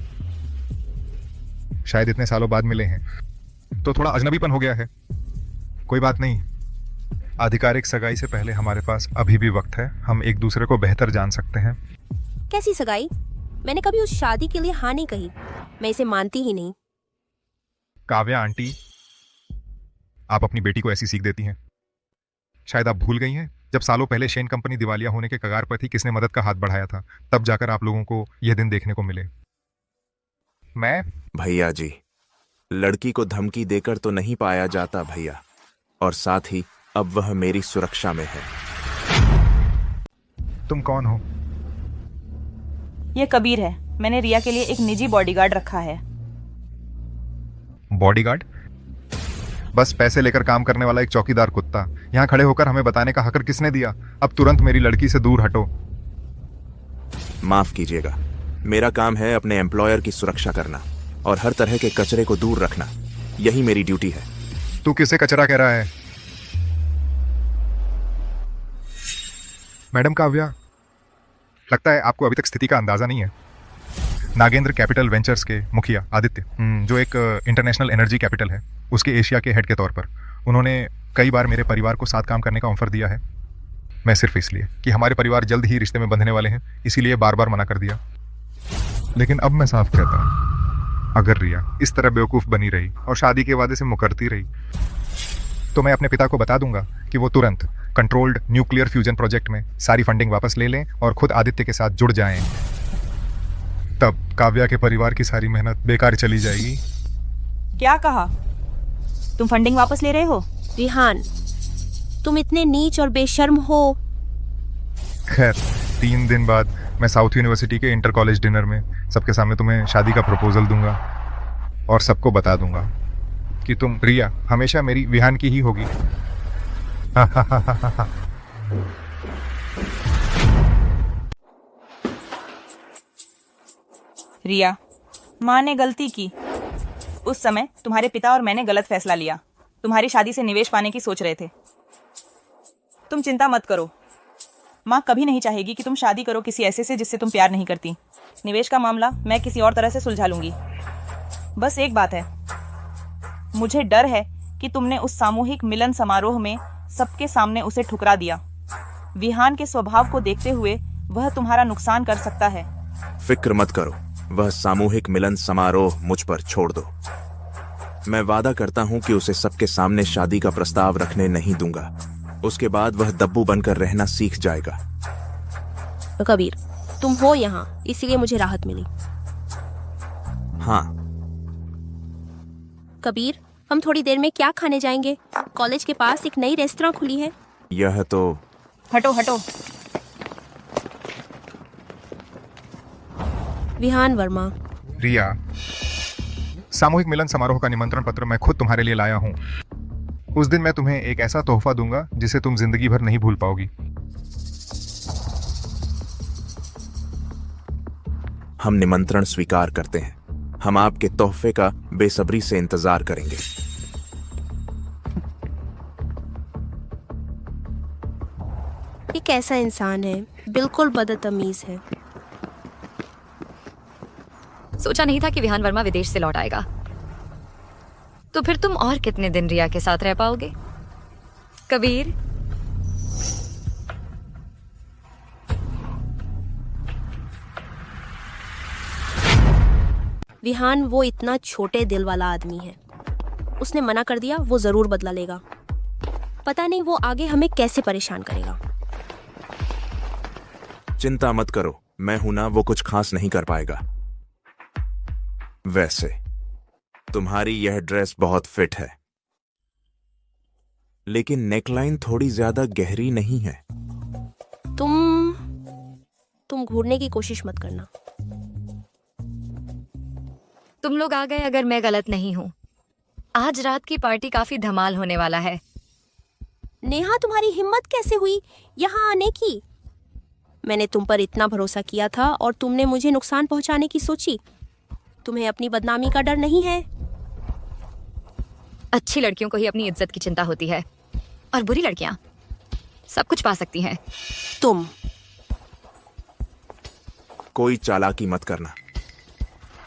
शायद इतने सालों बाद मिले हैं तो थोड़ा अजनबीपन हो गया है। कोई बात नहीं, आधिकारिक सगाई से पहले हमारे पास अभी भी वक्त है। हम एक दूसरे को बेहतर जान सकते हैं। कैसी सगाई? मैंने कभी उस शादी के लिए हाँ नहीं कही। मैं इसे मानती ही नहीं। काव्या आंटी, आप अपनी बेटी को ऐसी सीख देती हैं। शायद आप भूल गई हैं, जब सालों पहले शेन कंपनी दिवालिया होने के कगार पर थी, किसने मदद का हाथ बढ़ाया था? तब जाकर आप लोगों को यह दिन देखने को मिले। मैं भैया जी, लड़की को धमकी देकर तो नहीं पाया जाता भैया, और साथ ही अब वह मेरी सुरक्षा में है। तुम कौन हो? ये कबीर है। मैंने रिया के लिए एक निजी बॉडीगार्ड रखा है। बॉडीगार्ड? बस पैसे लेकर काम करने वाला एक चौकीदार कुत्ता। यहाँ खड़े होकर हमें बताने का हक किसने दिया? अब तुरंत मेरी लड़की से दूर हटो। माफ कीजिएगा, मेरा काम है अपने एम्प्लॉयर की सुरक्षा करना और हर तरह के कचरे को दूर रखना। यही मेरी ड्यूटी है। तू किसे कचरा कह रहा है? मैडम काव्या, लगता है आपको अभी तक स्थिति का अंदाजा नहीं है। नागेंद्र कैपिटल वेंचर्स के मुखिया आदित्य, जो एक इंटरनेशनल एनर्जी कैपिटल है, उसके एशिया के हेड के तौर पर उन्होंने कई बार मेरे परिवार को साथ काम करने का ऑफर दिया है। मैं सिर्फ इसलिए कि हमारे परिवार जल्द ही रिश्ते में बंधने वाले हैं, इसीलिए बार बार मना कर दिया। लेकिन अब मैं साफ कहता हूँ, अगर रिया इस तरह बेवकूफ़ बनी रही और शादी के वादे से मुकरती रही तो मैं अपने पिता को बता दूंगा कि वो तुरंत कंट्रोल्ड न्यूक्लियर फ्यूजन प्रोजेक्ट में सारी फंडिंग वापस ले लें और खुद आदित्य के साथ जुड़ जाएं। तब काव्या के परिवार की सारी मेहनत बेकार चली जाएगी। क्या कहा? तुम फंडिंग वापस ले रहे हो? विहान, तुम इतने नीच और बेशर्म हो। खैर, 3 दिन बाद मैं साउथ यूनिवर्सिटी के इंटर कॉलेज डिनर में सबके सामने तुम्हें शादी का प्रपोजल दूंगा और सबको बता दूंगा कि तुम रिया हमेशा मेरी विहान की ही होगी। रिया, माँ ने गलती की। उस समय तुम्हारे पिता और मैंने गलत फैसला लिया। तुम्हारी शादी से निवेश पाने की सोच रहे थे। तुम चिंता मत करो, माँ कभी नहीं चाहेगी कि तुम शादी करो किसी ऐसे से जिससे तुम प्यार नहीं करती। निवेश का मामला मैं किसी और तरह से सुलझा लूंगी। बस एक बात है, मुझे डर है कि तुमने उस सामूहिक मिलन समारोह में सबके सामने उसे ठुकरा दिया। विहान के स्वभाव को देखते हुए वह तुम्हारा नुकसान कर सकता है। फिक्र मत करो, वह सामूहिक मिलन समारोह मुझ पर छोड़ दो। मैं वादा करता हूँ कि उसे सबके सामने शादी का प्रस्ताव रखने नहीं दूंगा। उसके बाद वह दब्बू बनकर रहना सीख जाएगा। कबीर, तुम हो यहाँ, इसीलिए मुझे राहत मिली। हाँ कबीर, हम थोड़ी देर में क्या खाने जाएंगे? कॉलेज के पास एक नई रेस्तरां खुली है। यह तो... हटो हटो। विहान वर्मा। रिया, सामूहिक मिलन समारोह का निमंत्रण पत्र मैं खुद तुम्हारे लिए लाया हूँ। उस दिन मैं तुम्हें एक ऐसा तोहफा दूंगा जिसे तुम जिंदगी भर नहीं भूल पाओगी। हम निमंत्रण स्वीकार करते हैं। हम आपके तोहफे का बेसब्री से इंतजार करेंगे। ये कैसा इंसान है, बिल्कुल बदतमीज है। सोचा नहीं था कि विहान वर्मा विदेश से लौट आएगा। तो फिर तुम और कितने दिन रिया के साथ रह पाओगे? कबीर, विहान वो इतना छोटे दिल वाला आदमी है। उसने मना कर दिया, वो जरूर बदला लेगा। पता नहीं वो आगे हमें कैसे परेशान करेगा। चिंता मत करो, मैं हूं ना, वो कुछ खास नहीं कर पाएगा। वैसे तुम्हारी यह ड्रेस बहुत फिट है, लेकिन नेकलाइन थोड़ी ज्यादा गहरी नहीं है। तुम घूरने की कोशिश मत करना। तुम लोग आ गए अगर मैं गलत नहीं हूँ। आज रात की पार्टी काफी धमाल होने वाला है। नेहा, तुम्हारी हिम्मत कैसे हुई यहाँ आने की? मैंने तुम पर इतना भरोसा किया था और तुमने मुझे नुकसान पहुंचाने की सोची। तुम्हें अपनी बदनामी का डर नहीं है? अच्छी लड़कियों को ही अपनी इज्जत की चिंता होती है और बुरी लड़कियां सब कुछ पा सकती हैं। तुम कोई चालाकी मत करना,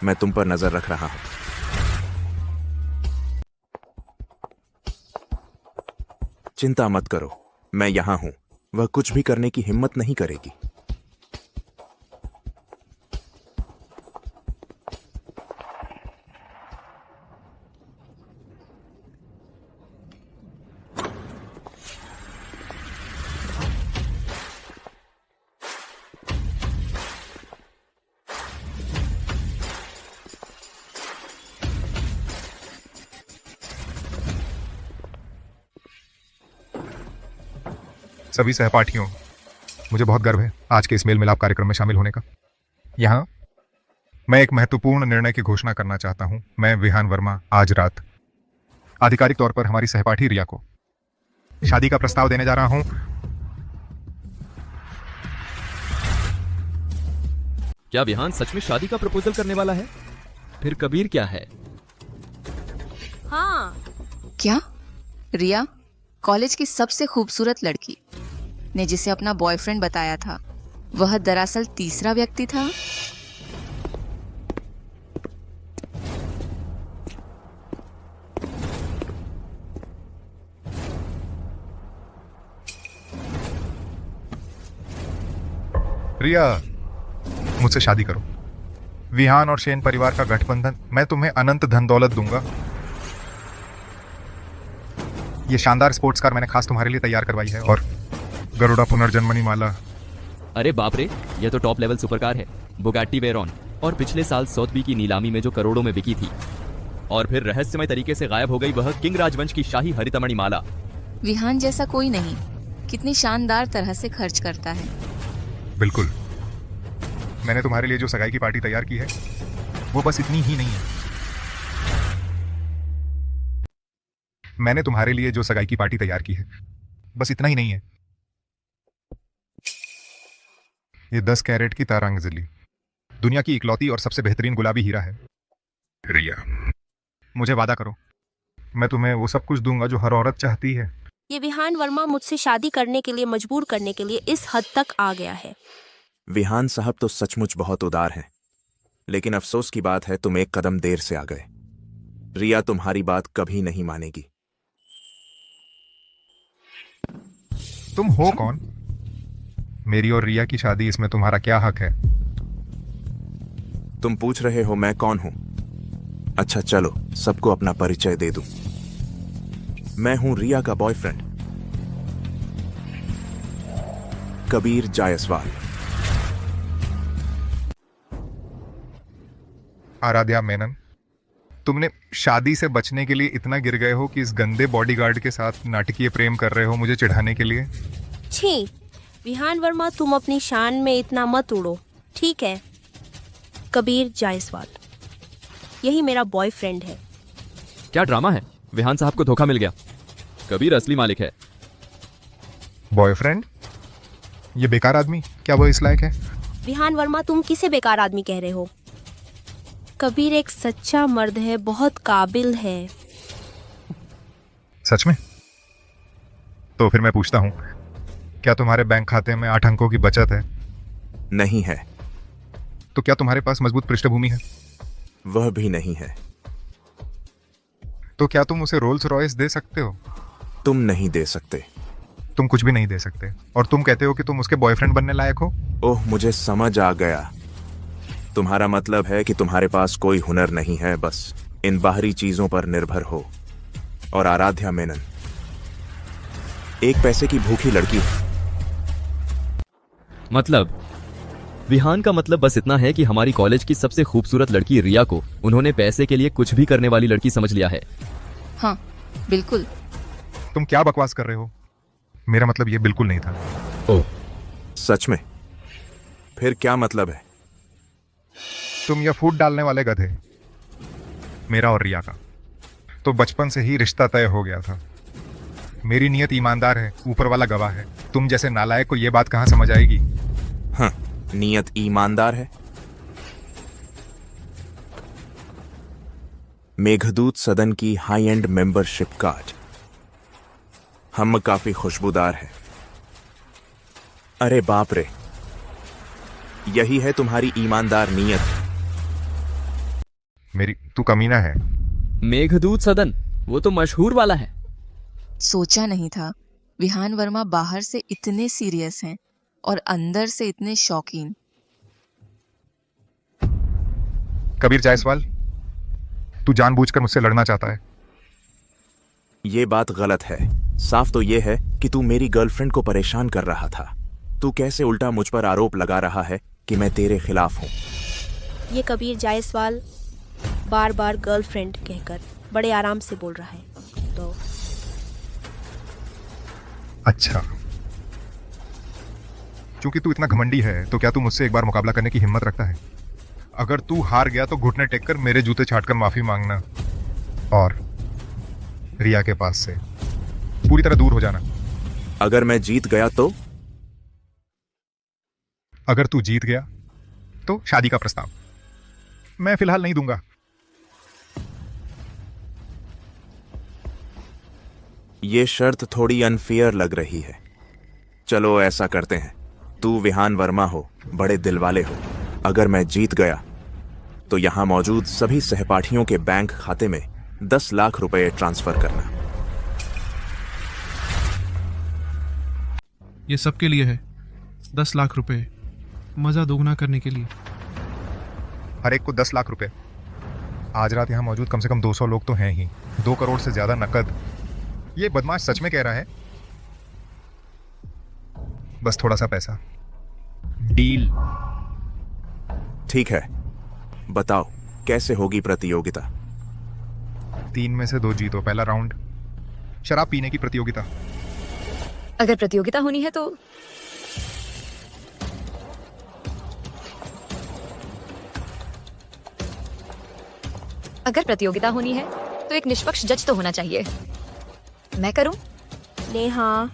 मैं तुम पर नजर रख रहा हूं। चिंता मत करो, मैं यहां हूं। वह कुछ भी करने की हिम्मत नहीं करेगी। सभी सहपाठियों, मुझे बहुत गर्व है आज के इस मेल मिलाप कार्यक्रम में शामिल होने का। यहाँ मैं एक महत्वपूर्ण निर्णय की घोषणा करना चाहता हूँ। मैं विहान वर्मा आज रात आधिकारिक तौर पर हमारी सहपाठी रिया को शादी का प्रस्ताव देने जा रहा हूँ। क्या विहान सच में शादी का प्रपोजल करने वाला है? फिर कबीर क्या है? हाँ। क्या? रिया, कॉलेज की सबसे खूबसूरत लड़की ने जिसे अपना बॉयफ्रेंड बताया था, वह दरअसल तीसरा व्यक्ति था। रिया, मुझसे शादी करो। विहान और शेन परिवार का गठबंधन, मैं तुम्हें अनंत धन दौलत दूंगा। ये शानदार स्पोर्ट्स कार मैंने खास तुम्हारे लिए तैयार करवाई है, और गरुड़ा पुनर्जन्मनी माला। अरे बाप रे, यह तो टॉप लेवल सुपर कार है, बुगाट्टी वेरॉन, और पिछले साल सौथबी की नीलामी में जो करोड़ों में बिकी थी, और फिर रहस्यमय तरीके से गायब हो गई वह किंग राजवंश की शाही हरितमणि माला। विहान जैसा कोई नहीं, कितनी शानदार तरह से खर्च करता है। बिल्कुल, मैंने तुम्हारे लिए जो सगाई की पार्टी तैयार की है वो बस इतनी ही नहीं है। मैंने तुम्हारे लिए जो सगाई की पार्टी तैयार की है बस इतना ही नहीं है। ये 10 कैरेट की तारांगजली दुनिया की इकलौती और सबसे बेहतरीन गुलाबी हीरा है। रिया, मुझे वादा करो, मैं तुम्हें वो सब कुछ दूंगा जो हर औरत चाहती है। ये विहान वर्मा मुझसे शादी करने के लिए मजबूर करने के लिए इस हद तक आ गया है। विहान साहब तो सचमुच बहुत उदार हैं, लेकिन अफसोस की बात है तुम एक कदम देर से आ गए। रिया तुम्हारी बात कभी नहीं मानेगी। तुम हो कौन? मेरी और रिया की शादी, इसमें तुम्हारा क्या हक है? तुम पूछ रहे हो मैं कौन हूं? अच्छा चलो सबको अपना परिचय दे दूं। मैं हूं रिया का बॉयफ्रेंड कबीर जायसवाल। आराध्या मेनन, तुमने शादी से बचने के लिए इतना गिर गए हो कि इस गंदे बॉडीगार्ड के साथ नाटकीय प्रेम कर रहे हो मुझे चिढ़ाने के लिए। छी, विहान वर्मा तुम अपनी शान में इतना मत उड़ो, ठीक है? कबीर जायसवाल, यही मेरा बॉयफ्रेंड है। क्या ड्रामा है? विहान साहब को धोखा मिल गया। कबीर असली मालिक है। बॉयफ्रेंड? ये बेकार आदमी, क्या वो इस लायक है? विहान वर्मा, तुम किसे बेकार आदमी कह रहे हो? कबीर एक सच्चा मर्द है, बहुत काबिल है। सच में? तो फिर मैं पूछता हूँ, क्या तुम्हारे बैंक खाते में 8 अंकों की बचत है? नहीं है। तो क्या तुम्हारे पास मजबूत पृष्ठभूमि है? वह भी नहीं है। तो क्या तुम उसे रोल्स रॉयस दे सकते हो? तुम नहीं दे सकते। तुम कुछ भी नहीं दे सकते, और तुम कहते हो कि तुम उसके बॉयफ्रेंड बनने लायक हो? ओह, मुझे समझ आ गया। तुम्हारा मतलब है कि तुम्हारे पास कोई हुनर नहीं है, बस इन बाहरी चीजों पर निर्भर हो। और आराध्या मेनन एक पैसे की भूखी लड़की है। मतलब विहान का मतलब बस इतना है कि हमारी कॉलेज की सबसे खूबसूरत लड़की रिया को उन्होंने पैसे के लिए कुछ भी करने वाली लड़की समझ लिया है। हाँ बिल्कुल। तुम क्या बकवास कर रहे हो? मेरा मतलब ये बिल्कुल नहीं था। ओह, सच में? फिर क्या मतलब है? तुम यह फूट डालने वाले गधे, मेरा और रिया का तो बचपन से ही रिश्ता तय हो गया था। मेरी नीयत ईमानदार है, ऊपर वाला गवाह है। तुम जैसे नालायक को यह बात कहां समझ आएगी? हाँ, नीयत ईमानदार है। मेघदूत सदन की हाई एंड मेंबरशिप कार्ड। हम काफी खुशबूदार है। अरे बाप रे, यही है तुम्हारी ईमानदार नीयत? मेरी तू कमीना है। मेघदूत सदन, वो तो मशहूर वाला है। सोचा नहीं था विहान वर्मा बाहर से इतने सीरियस हैं और अंदर से इतने शौकीन। कबीर जायसवाल, तू जानबूझकर मुझसे लड़ना चाहता है। ये बात गलत है। साफ तो ये है कि तू मेरी गर्लफ्रेंड को परेशान कर रहा था। तू कैसे उल्टा मुझ पर आरोप लगा रहा है कि मैं तेरे खिलाफ हूँ। ये कबीर जायसवाल बार बार गर्लफ्रेंड कहकर बड़े आराम से बोल रहा है। तो अच्छा, क्योंकि तू इतना घमंडी है तो क्या तू मुझसे एक बार मुकाबला करने की हिम्मत रखता है? अगर तू हार गया तो घुटने टेक कर मेरे जूते छाट कर माफी मांगना और रिया के पास से पूरी तरह दूर हो जाना। अगर मैं जीत गया तो? अगर तू जीत गया तो शादी का प्रस्ताव मैं फिलहाल नहीं दूंगा। ये शर्त थोड़ी अनफेयर लग रही है। चलो ऐसा करते हैं, तू विहान वर्मा हो, बड़े दिल वाले हो। अगर मैं जीत गया तो यहां मौजूद सभी सहपाठियों के बैंक खाते में 10 लाख रुपए ट्रांसफर करना। ये सबके लिए है, 10 लाख रुपए, मजा दोगुना करने के लिए। हर एक को 10 लाख रुपए। आज रात यहाँ मौजूद कम से कम 200 लोग तो हैं ही। 2 करोड़ से ज्यादा नकद। ये बदमाश सच में कह रहा है? बस थोड़ा सा पैसा। डील। ठीक है, बताओ कैसे होगी प्रतियोगिता? 3 में से 2 जीतो। पहला राउंड शराब पीने की प्रतियोगिता। अगर प्रतियोगिता होनी है तो एक निष्पक्ष जज तो होना चाहिए। मैं करूं? नेहा।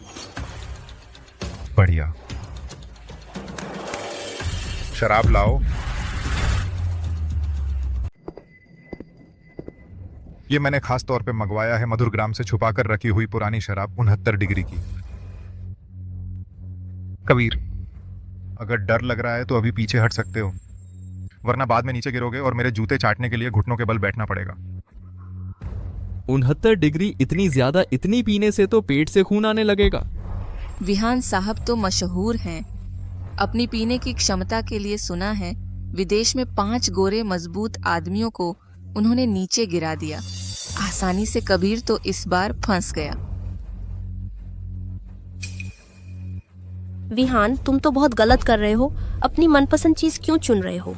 बढ़िया। शराब लाओ। ये मैंने खास तौर पे मंगवाया है मधुर ग्राम से छुपा कर रखी हुई पुरानी शराब 69 डिग्री की। कबीर, अगर डर लग रहा है तो अभी पीछे हट सकते हो, वरना बाद में नीचे गिरोगे और मेरे जूते चाटने के लिए घुटनों के बल बैठना पड़ेगा। 69 डिग्री इतनी ज्यादा इतनी पीने से तो पेट से खून आने लगेगा। विहान साहब तो मशहूर हैं अपनी पीने की क्षमता के लिए। सुना है विदेश में 5 गोरे मजबूत आदमियों को उन्होंने नीचे गिरा दिया। आसानी से कबीर तो इस बार फंस गया। विहान, तुम तो बहुत गलत कर रहे हो। अपनी मनपसंद चीज क्यों चुन रहे हो?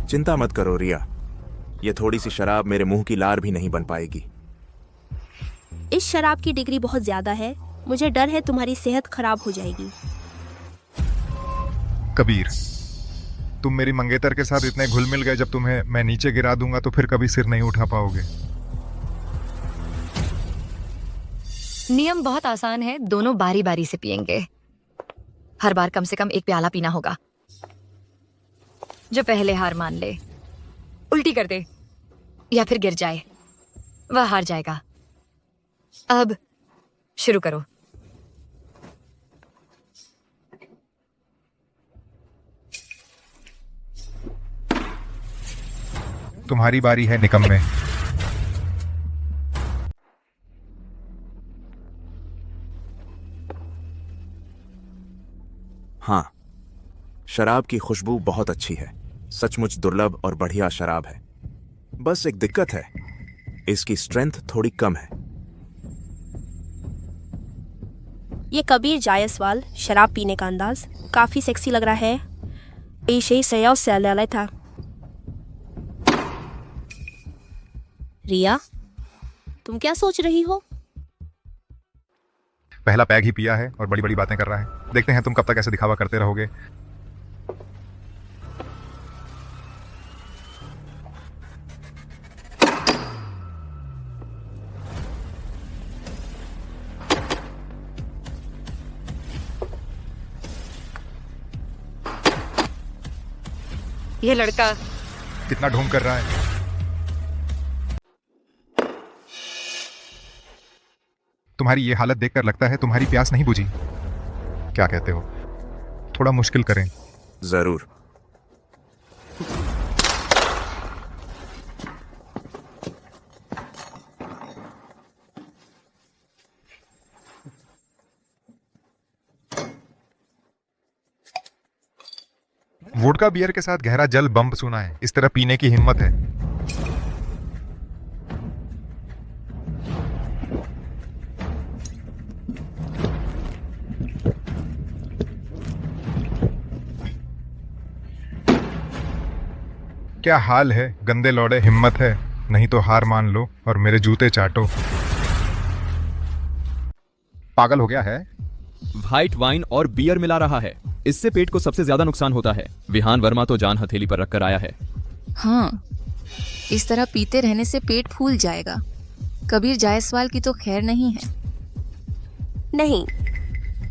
चिंता मत करो रिया, ये थोड़ी सी शराब मेरे मुंह की लार भी नहीं बन पाएगी। इस शराब की डिग्री बहुत ज्यादा है। मुझे डर है तुम्हारी सेहत खराब हो जाएगी। कबीर, तुम मेरी मंगेतर के साथ इतने घुल मिल गए, जब तुम्हें मैं नीचे गिरा दूंगा तो फिर कभी सिर नहीं उठा पाओगे। नियम बहुत आसान है, दोनों बारी बारी से पिएंगे। हर बार कम से कम 1 प्याला पीना होगा। जो पहले हार मान ले, उल्टी कर दे या फिर गिर जाए, वह हार जाएगा। अब शुरू करो। तुम्हारी बारी है निकम्मे। हाँ, शराब की खुशबू बहुत अच्छी है, सचमुच दुर्लभ और बढ़िया शराब है। बस एक दिक्कत है, इसकी स्ट्रेंथ थोड़ी कम है। ये कबीर जायसवाल शराब पीने का अंदाज काफी सेक्सी लग रहा है। ऐसे ही सयाव से ले था। रिया, तुम क्या सोच रही हो? पहला पैग ही पिया है और बड़ी बड़ी बातें कर रहा है। देखते हैं तुम कब तक ऐसे दिखावा करते रहोगे। ये लड़का कितना ढोंग कर रहा है। तुम्हारी ये हालत देखकर लगता है तुम्हारी प्यास नहीं बुझी। क्या कहते हो, थोड़ा मुश्किल करें? जरूर। वोडका बियर के साथ गहरा जल बम्ब सुना है, इस तरह पीने की हिम्मत है। क्या हाल है गंदे लौड़े, हिम्मत है नहीं तो हार मान लो और मेरे जूते चाटो। पागल हो गया है? व्हाइट वाइन और बियर मिला रहा है, इससे पेट को सबसे ज्यादा नुकसान होता है। विहान वर्मा तो जान हथेली पर रखकर आया है। हाँ, इस तरह पीते रहने से पेट फूल जाएगा। कबीर जायसवाल की तो खैर नहीं है। नहीं,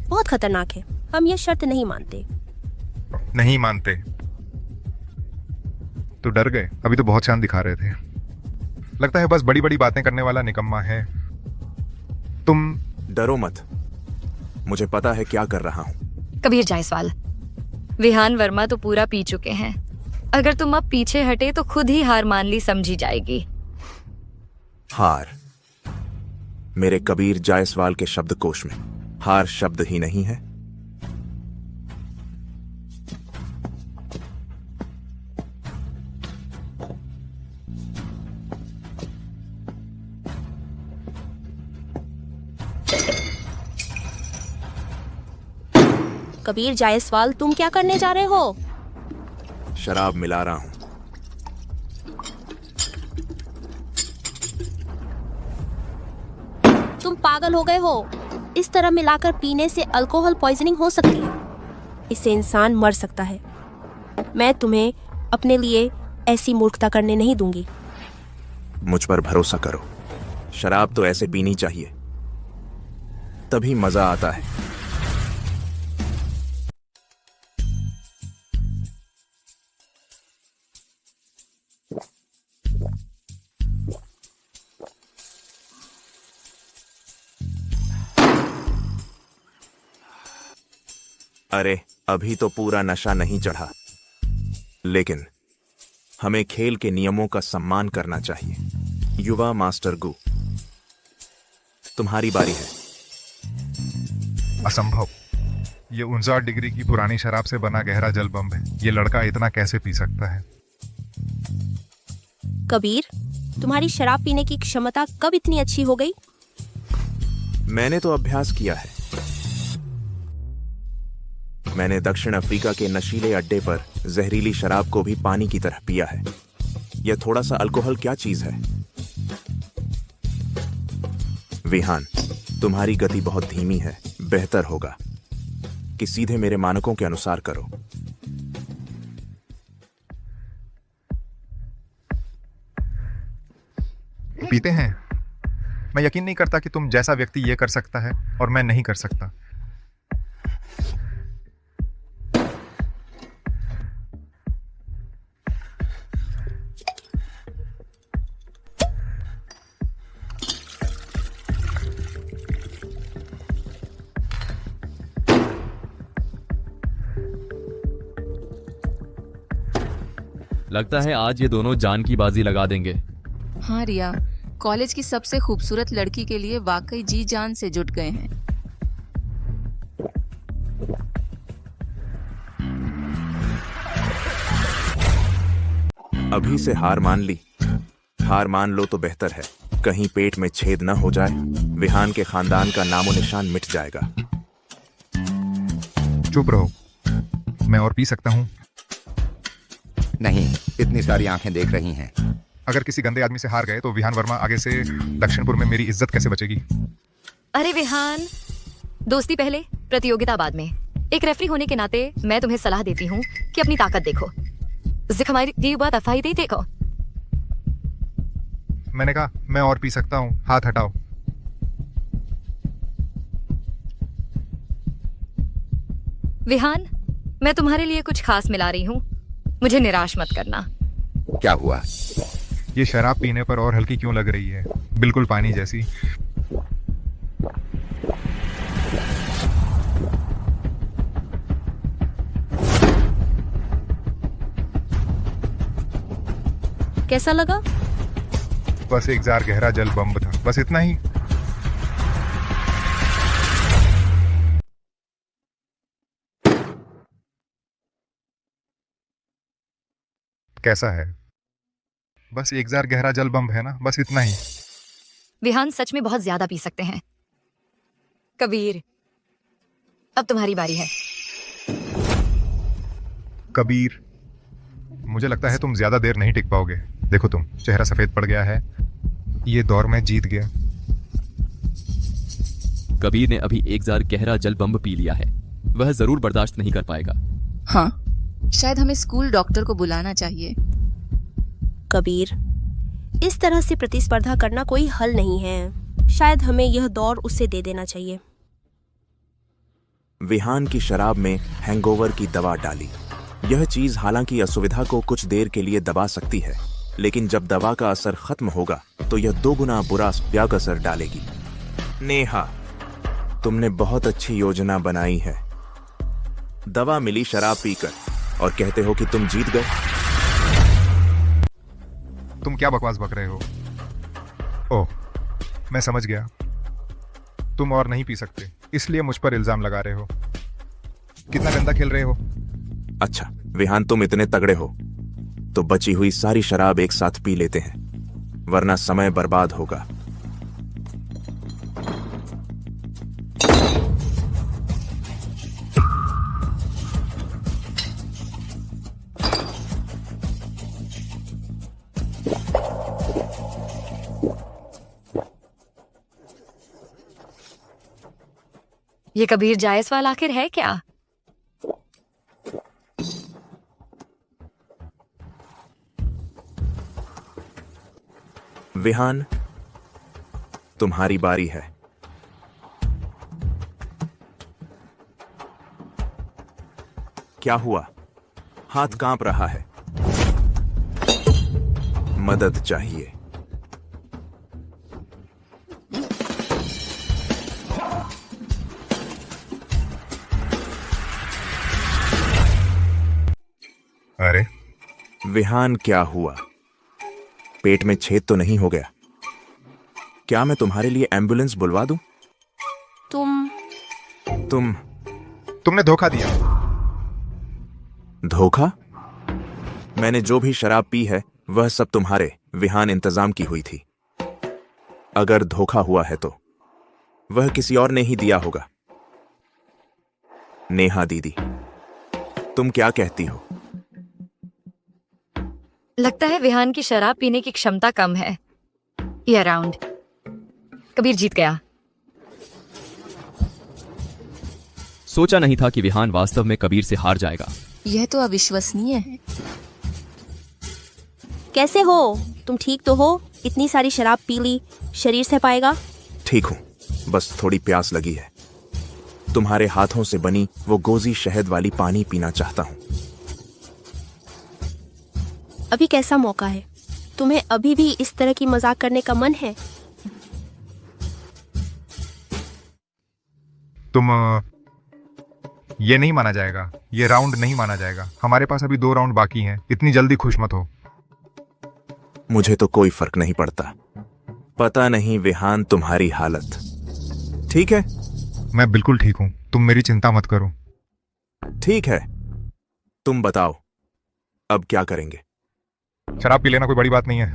बहुत खतरनाक है। हम ये शर्त नहीं मानते। नहीं मानते तो डर गए? अभी तो बहुत शांत दिखा रहे थे। लगता है बस बड़ी बड़ी बातें करने वाला निकम्मा है। तुम डरो मत, मुझे पता है क्या कर रहा हूं। कबीर जायसवाल, विहान वर्मा तो पूरा पी चुके हैं। अगर तुम अब पीछे हटे तो खुद ही हार मान ली समझी जाएगी। हार? मेरे कबीर जायसवाल के शब्दकोश में हार शब्द ही नहीं है। कबीर जायसवाल, तुम क्या करने जा रहे हो? शराब मिला रहा हूं। तुम पागल हो गए हो? इस तरह मिलाकर पीने से अल्कोहल पॉइजनिंग हो सकती है। इससे इंसान मर सकता है। मैं तुम्हें अपने लिए ऐसी मूर्खता करने नहीं दूंगी। मुझ पर भरोसा करो, शराब तो ऐसे पीनी चाहिए, तभी मजा आता है। अरे, अभी तो पूरा नशा नहीं चढ़ा, लेकिन हमें खेल के नियमों का सम्मान करना चाहिए। युवा मास्टर गु, तुम्हारी बारी है। असंभव। ये 59 डिग्री की पुरानी शराब से बना गहरा जल बम्ब है। ये लड़का इतना कैसे पी सकता है? कबीर, तुम्हारी शराब पीने की क्षमता कब इतनी अच्छी हो गई? मैंने तो अभ्यास किया है। मैंने दक्षिण अफ्रीका के नशीले अड्डे पर जहरीली शराब को भी पानी की तरह पिया है। यह थोड़ा सा अल्कोहल क्या चीज है? विहान, तुम्हारी गति बहुत धीमी है। बेहतर होगा कि सीधे मेरे मानकों के अनुसार करो। पीते हैं? मैं यकीन नहीं करता कि तुम जैसा व्यक्ति ये कर सकता है और मैं नहीं कर सकता। लगता है आज ये दोनों जान की बाजी लगा देंगे। हाँ रिया, कॉलेज की सबसे खूबसूरत लड़की के लिए वाकई जी जान से जुट गए हैं। अभी से हार मान ली? हार मान लो तो बेहतर है, कहीं पेट में छेद न हो जाए। विहान के खानदान का नामो निशान मिट जाएगा। चुप रहो, मैं और पी सकता हूँ। नहीं, इतनी सारी आंखें देख रही हैं। अगर किसी गंदे आदमी से हार गए तो विहान वर्मा आगे से दक्षिणपुर में मेरी इज्जत कैसे बचेगी? अरे विहान, दोस्ती पहले, प्रतियोगिता बाद में। एक रेफरी होने के नाते मैं तुम्हें सलाह देती हूँ कि अपनी ताकत देखो। हमारी दी बात अफाई देखो। मैंने कहा मैं और पी सकता हूँ, हाथ हटाओ। विहान, मैं तुम्हारे लिए कुछ खास मिला रही हूँ, मुझे निराश मत करना। क्या हुआ? ये शराब पीने पर और हल्की क्यों लग रही है? बिल्कुल पानी जैसी। कैसा लगा? बस एक जार गहरा जल बम्ब था, बस इतना ही। कैसा है? बस एक जार गहरा जल बम्ब है ना, बस इतना ही। विहान सच में बहुत ज्यादा पी सकते हैं। कबीर, अब तुम्हारी बारी है। कबीर, मुझे लगता है तुम ज्यादा देर नहीं टिक पाओगे। देखो तुम, चेहरा सफेद पड़ गया है। ये दौर में जीत गया। कबीर ने अभी एक जार गहरा जल बम्ब पी लिया है। वह जरूर बर्दाश्त नहीं कर पाएगा। हाँ, शायद हमें स्कूल डॉक्टर को बुलाना चाहिए। कबीर, इस तरह से प्रतिस्पर्धा करना कोई हल नहीं है। शायद हमें यह दौर उसे दे देना चाहिए। विहान की शराब में हैंगओवर की दवा डाली। यह चीज हालांकि असुविधा को कुछ देर के लिए दबा सकती है, लेकिन जब दवा का असर खत्म होगा तो यह 2 गुना बुरा व्याग असर डालेगी। नेहा, तुमने बहुत अच्छी योजना बनाई है। दवा मिली शराब पीकर और कहते हो कि तुम जीत गए। तुम क्या बकवास बक रहे हो? ओह, मैं समझ गया। तुम और नहीं पी सकते, इसलिए मुझ पर इल्जाम लगा रहे हो। कितना गंदा खेल रहे हो। अच्छा विहान, तुम इतने तगड़े हो तो बची हुई सारी शराब एक साथ पी लेते हैं, वरना समय बर्बाद होगा। ये कबीर जायसवाल आखिर है क्या? विहान, तुम्हारी बारी है। क्या हुआ? हाथ कांप रहा है। मदद चाहिए। अरे विहान, क्या हुआ? पेट में छेद तो नहीं हो गया? क्या मैं तुम्हारे लिए एम्बुलेंस बुलवा दूं? तुमने धोखा दिया। धोखा? मैंने जो भी शराब पी है वह सब तुम्हारे विहान इंतजाम की हुई थी। अगर धोखा हुआ है तो वह किसी और ने ही दिया होगा। नेहा दीदी, तुम क्या कहती हो? लगता है विहान की शराब पीने की क्षमता कम है। ये राउंड कबीर जीत गया। सोचा नहीं था कि विहान वास्तव में कबीर से हार जाएगा। यह तो अविश्वसनीय है। कैसे हो तुम? ठीक तो हो? इतनी सारी शराब पी ली, शरीर से पाएगा? ठीक हूं, बस थोड़ी प्यास लगी है। तुम्हारे हाथों से बनी वो गोजी शहद वाली पानी पीना चाहता हूं। अभी कैसा मौका है? तुम्हें अभी भी इस तरह की मजाक करने का मन है? ये नहीं माना जाएगा। ये राउंड नहीं माना जाएगा। हमारे पास अभी 2 राउंड बाकी हैं। इतनी जल्दी खुश मत हो। मुझे तो कोई फर्क नहीं पड़ता। पता नहीं विहान तुम्हारी हालत ठीक है? मैं बिल्कुल ठीक हूं, तुम मेरी चिंता मत करो। ठीक है, तुम बताओ अब क्या करेंगे? शराब पी लेना कोई बड़ी बात नहीं है।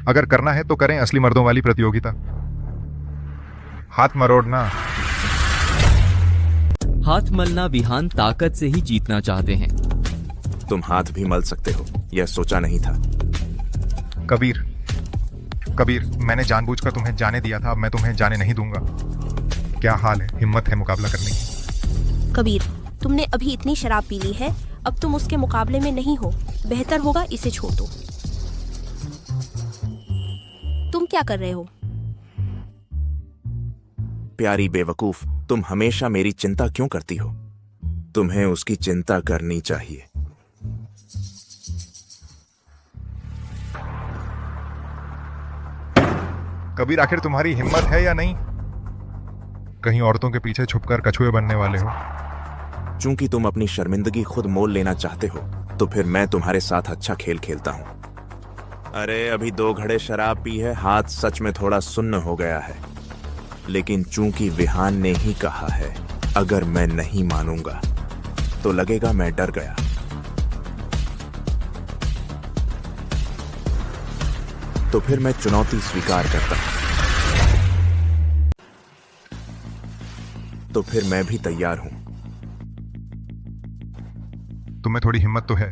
अगर करना है तो करें असली मर्दों वाली प्रतियोगिता। हाथ मरोड़ना। हाथ मलना विहान ताकत से ही जीतना चाहते हैं। तुम हाथ भी मल सकते हो, यह सोचा नहीं था। कबीर, मैंने जानबूझकर तुम्हें जाने दिया था, अब मैं तुम्हें जाने नहीं दूंगा। क्या हाल है? हिम्मत है मुकाबला करने की? कबीर, तुमने अभी इतनी शराब पी ली है, अब तुम उसके मुकाबले में नहीं हो। बेहतर होगा इसे छोड़ दो। तुम क्या कर रहे हो? प्यारी बेवकूफ, तुम हमेशा मेरी चिंता क्यों करती हो? तुम्हें उसकी चिंता करनी चाहिए। कबीर, आखिर तुम्हारी हिम्मत है या नहीं? कहीं औरतों के पीछे छुपकर कछुए बनने वाले हो? चूंकि तुम अपनी शर्मिंदगी खुद मोल लेना चाहते हो, तो फिर मैं तुम्हारे साथ अच्छा खेल खेलता हूं। अरे अभी 2 घड़े शराब पी है, हाथ सच में थोड़ा सुन्न हो गया है। लेकिन चूंकि विहान ने ही कहा है, अगर मैं नहीं मानूंगा तो लगेगा मैं डर गया। तो फिर मैं चुनौती स्वीकार करता हूं। तो फिर मैं भी तैयार हूं। तुम्हें थोड़ी हिम्मत तो है।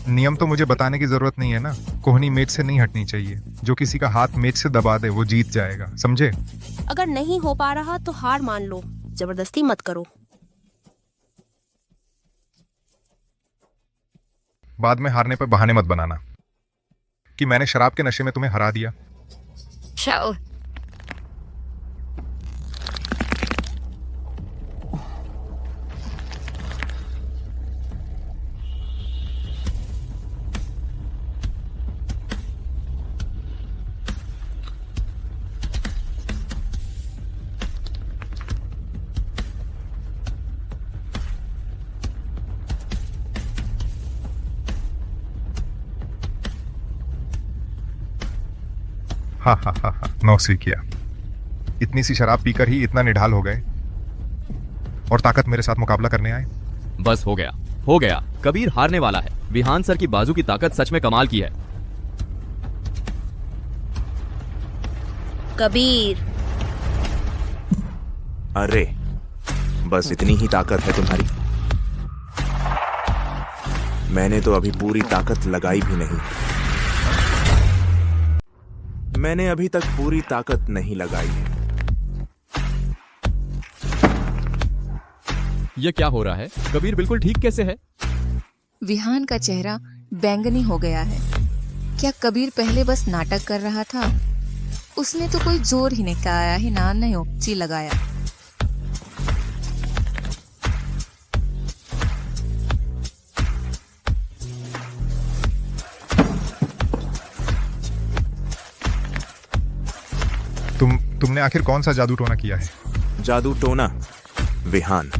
नियम तो मुझे बताने की जरूरत नहीं है ना। कोहनी मेज से नहीं हटनी चाहिए। जो किसी का हाथ मेज से दबा दे वो जीत जाएगा, समझे? अगर नहीं हो पा रहा तो हार मान लो, जबरदस्ती मत करो। बाद में हारने पर बहाने मत बनाना कि मैंने शराब के नशे में तुम्हें हरा दिया। शाओ, हाँ, नौ सी किया। इतनी सी शराब पीकर ही इतना निढाल हो गए और ताकत मेरे साथ मुकाबला करने आए। बस हो गया। कबीर हारने वाला है। विहान सर की बाजू की ताकत सच में कमाल की है। कबीर, अरे बस इतनी ही ताकत है तुम्हारी? मैंने तो अभी पूरी ताकत लगाई भी नहीं। मैंने अभी तक पूरी ताकत नहीं लगाई है। ये क्या हो रहा है? कबीर बिल्कुल ठीक कैसे है? विहान का चेहरा बैंगनी हो गया है। क्या कबीर पहले बस नाटक कर रहा था? उसने तो कोई जोर ही नहीं काया ही ना नहीं लगाया। तुमने आखिर कौन सा जादू टोना किया है? जादू टोना? विहान,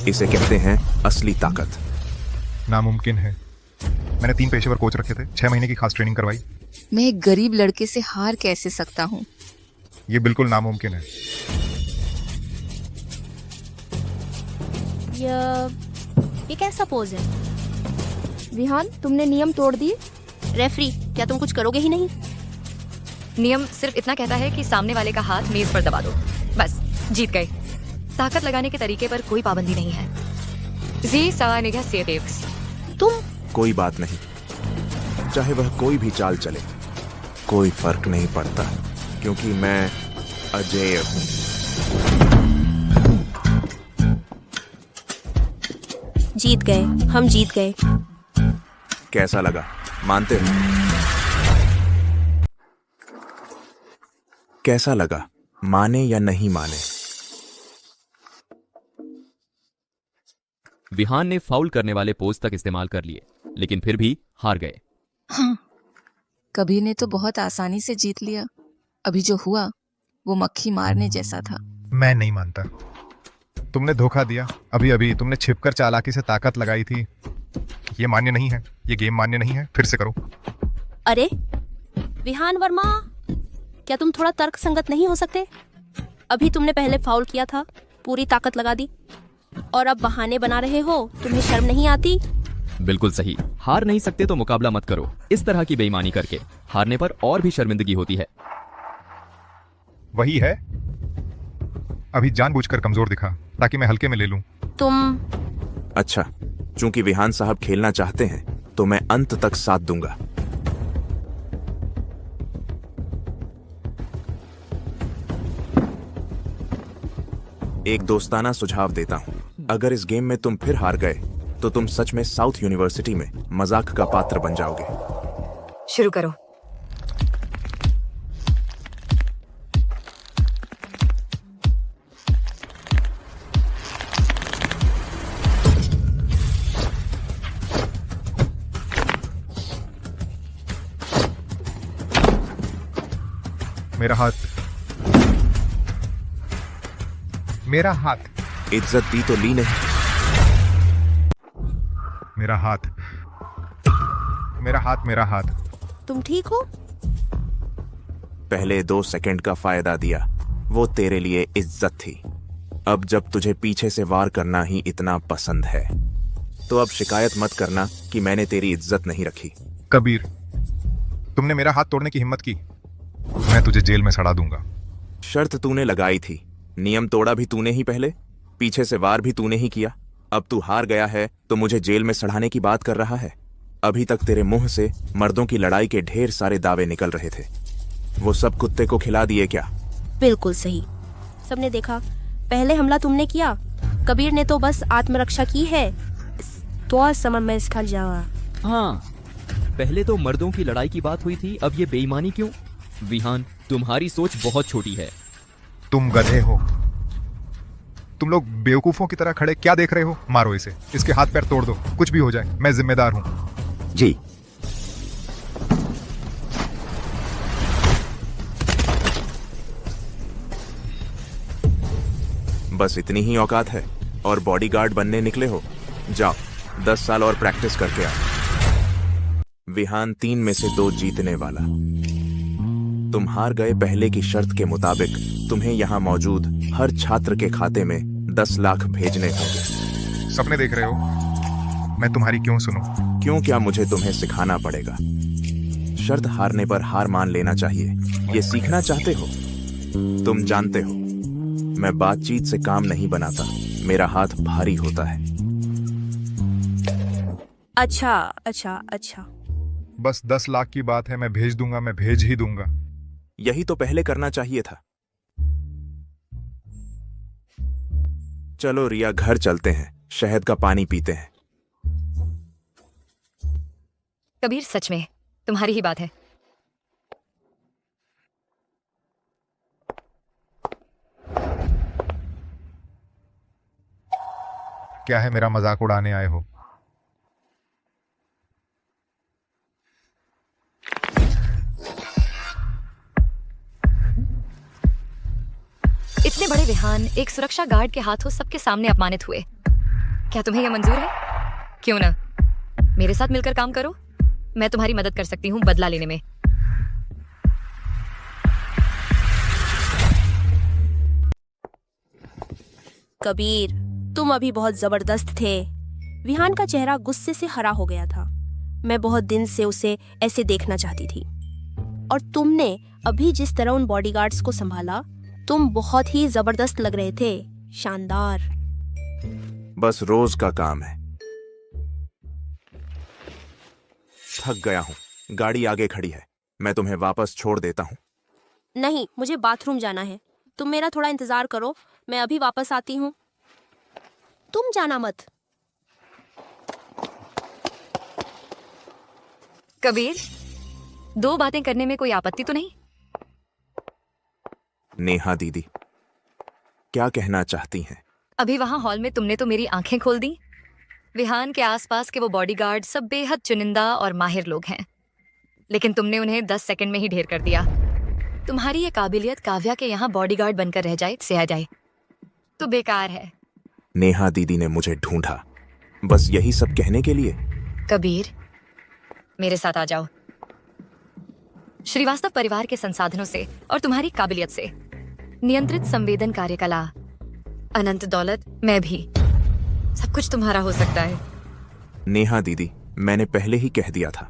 इसे कहते हैं असली ताकत। नामुमकिन है। मैंने 3 पेशेवर कोच रखे थे, 6 महीने की खास ट्रेनिंग करवाई। मैं एक गरीब लड़के से हार कैसे सकता हूँ? ये बिल्कुल नामुमकिन है। ये कैसा पोज है? विहान, तुमने नियम तोड़ दिए। रेफरी, क्या तुम कुछ करोगे ही नहीं? नियम सिर्फ इतना कहता है कि सामने वाले का हाथ मेज पर दबा दो, बस जीत गए। ताकत लगाने के तरीके पर कोई पाबंदी नहीं है। तुम कोई बात नहीं, चाहे वह कोई भी चाल चले, कोई फर्क नहीं पड़ता, क्योंकि मैं अजेय हूं। जीत गए, हम जीत गए। कैसा लगा? मानते हो? कैसा लगा? माने या नहीं माने? विहान ने फाउल करने वाले पोज तक इस्तेमाल कर लिए, लेकिन फिर भी हार गए। हाँ, कबीर ने तो बहुत आसानी से जीत लिया। अभी जो हुआ वो मक्खी मारने जैसा था। मैं नहीं मानता। तुमने धोखा दिया। अभी तुमने छिपकर चालाकी से ताकत लगाई थी। ये मान्य नहीं है, ये गेम मान्य नहीं है। फिर से करो। अरे विहान वर्मा, क्या तुम थोड़ा तर्क संगत नहीं हो सकते? अभी तुमने पहले फाउल किया था, पूरी ताकत लगा दी, और अब बहाने बना रहे हो। तुम्हें शर्म नहीं आती? बिल्कुल सही। हार नहीं सकते तो मुकाबला मत करो। इस तरह की बेईमानी करके हारने पर और भी शर्मिंदगी होती है। वही है। अभी जानबूझकर कमजोर दिखा ताकि मैं हल्के में ले लूं। तुम अच्छा, चूंकि विहान साहब खेलना चाहते हैं तो मैं अंत तक साथ दूंगा। एक दोस्ताना सुझाव देता हूं। अगर इस गेम में तुम फिर हार गए तो तुम सच में साउथ यूनिवर्सिटी में मजाक का पात्र बन जाओगे। शुरू करो। मेरा हाथ, मेरा हाथ। इज्जत दी तो ली नहीं। मेरा हाथ, मेरा हाथ, मेरा हाथ। तुम ठीक हो? पहले 2 सेकंड का फायदा दिया, वो तेरे लिए इज्जत थी। अब जब तुझे पीछे से वार करना ही इतना पसंद है तो अब शिकायत मत करना कि मैंने तेरी इज्जत नहीं रखी। कबीर, तुमने मेरा हाथ तोड़ने की हिम्मत की, मैं तुझे जेल में सड़ा दूंगा। शर्त तूने लगाई थी, नियम तोड़ा भी तूने ही पहले, पीछे से वार भी तूने ही किया। अब तू हार गया है तो मुझे जेल में सड़ाने की बात कर रहा है। अभी तक तेरे मुंह से मर्दों की लड़ाई के ढेर सारे दावे निकल रहे थे। वो सब कुत्ते को खिला दिए क्या? बिल्कुल सही। सबने देखा, पहले हमला तुमने किया, कबीर ने तो बस आत्मरक्षा की है। तो समय में इसका जवाब। हाँ, पहले तो मर्दों की लड़ाई की बात हुई थी, अब ये बेईमानी क्यों? विहान, तुम्हारी सोच बहुत छोटी है। तुम गधे हो। तुम लोग बेवकूफों की तरह खड़े क्या देख रहे हो? मारो इसे, इसके हाथ पैर तोड़ दो, कुछ भी हो जाए, मैं जिम्मेदार हूं। जी। बस इतनी ही औकात है और बॉडीगार्ड बनने निकले हो? जाओ, 10 साल और प्रैक्टिस करके आओ। विहान 3 में से 2 जीतने वाला। तुम हार गए। पहले की शर्त के मुताबिक तुम्हें यहाँ मौजूद हर छात्र के खाते में 10 लाख भेजने होंगे। सपने देख रहे हो? मैं तुम्हारी क्यों सुनूं? क्यों क्या मुझे तुम्हें सिखाना पड़ेगा? शर्त हारने पर हार मान लेना चाहिए, ये सीखना चाहते हो? तुम जानते हो, मैं बातचीत से काम नहीं बनाता, मेरा हाथ भारी होता है। अच्छा अच्छा अच्छा। बस 10 लाख की बात है, मैं भेज दूंगा, मैं भेज ही दूंगा। यही तो पहले करना चाहिए था। चलो रिया, घर चलते हैं, शहद का पानी पीते हैं। कबीर, सच में तुम्हारी ही बात है। क्या है, मेरा मजाक उड़ाने आए हो? इतने बड़े विहान एक सुरक्षा गार्ड के हाथों सबके सामने अपमानित हुए। क्या तुम्हें यह मंजूर है? क्यों ना, मेरे साथ मिलकर काम करो, मैं तुम्हारी मदद कर सकती हूँ बदला लेने में। कबीर, तुम अभी बहुत जबरदस्त थे। विहान का चेहरा गुस्से से हरा हो गया था। मैं बहुत दिन से उसे ऐसे देखना चाहती थी। और तुमने अभी जिस तरह उन बॉडीगार्ड्स को संभाला, तुम बहुत ही जबरदस्त लग रहे थे। शानदार। बस रोज का काम है। थक गया हूँ, गाड़ी आगे खड़ी है, मैं तुम्हें वापस छोड़ देता हूँ। नहीं, मुझे बाथरूम जाना है, तुम मेरा थोड़ा इंतजार करो, मैं अभी वापस आती हूँ। तुम जाना मत। कबीर, 2 बातें करने में कोई आपत्ति तो नहीं? नेहा दीदी, क्या कहना चाहती हैं? अभी वहां हॉल में तुमने तो मेरी आंखें खोल दी। विहान के आसपास के वो बॉडीगार्ड सब बेहद चुनिंदा और माहिर लोग हैं, लेकिन तुमने उन्हें 10 सेकंड में ही ढेर कर दिया। तुम्हारी ये काबिलियत काव्या के यहाँ बॉडीगार्ड बनकर रह जाए से आ जाए तो बेकार है। नेहा दीदी ने मुझे ढूंढा, बस यही सब कहने के लिए? कबीर, मेरे साथ आ जाओ। श्रीवास्तव परिवार के संसाधनों से और तुम्हारी काबिलियत से नियंत्रित संवेदन कार्यकला, अनंत दौलत, मैं भी, सब कुछ तुम्हारा हो सकता है। नेहा दीदी, मैंने पहले ही कह दिया था,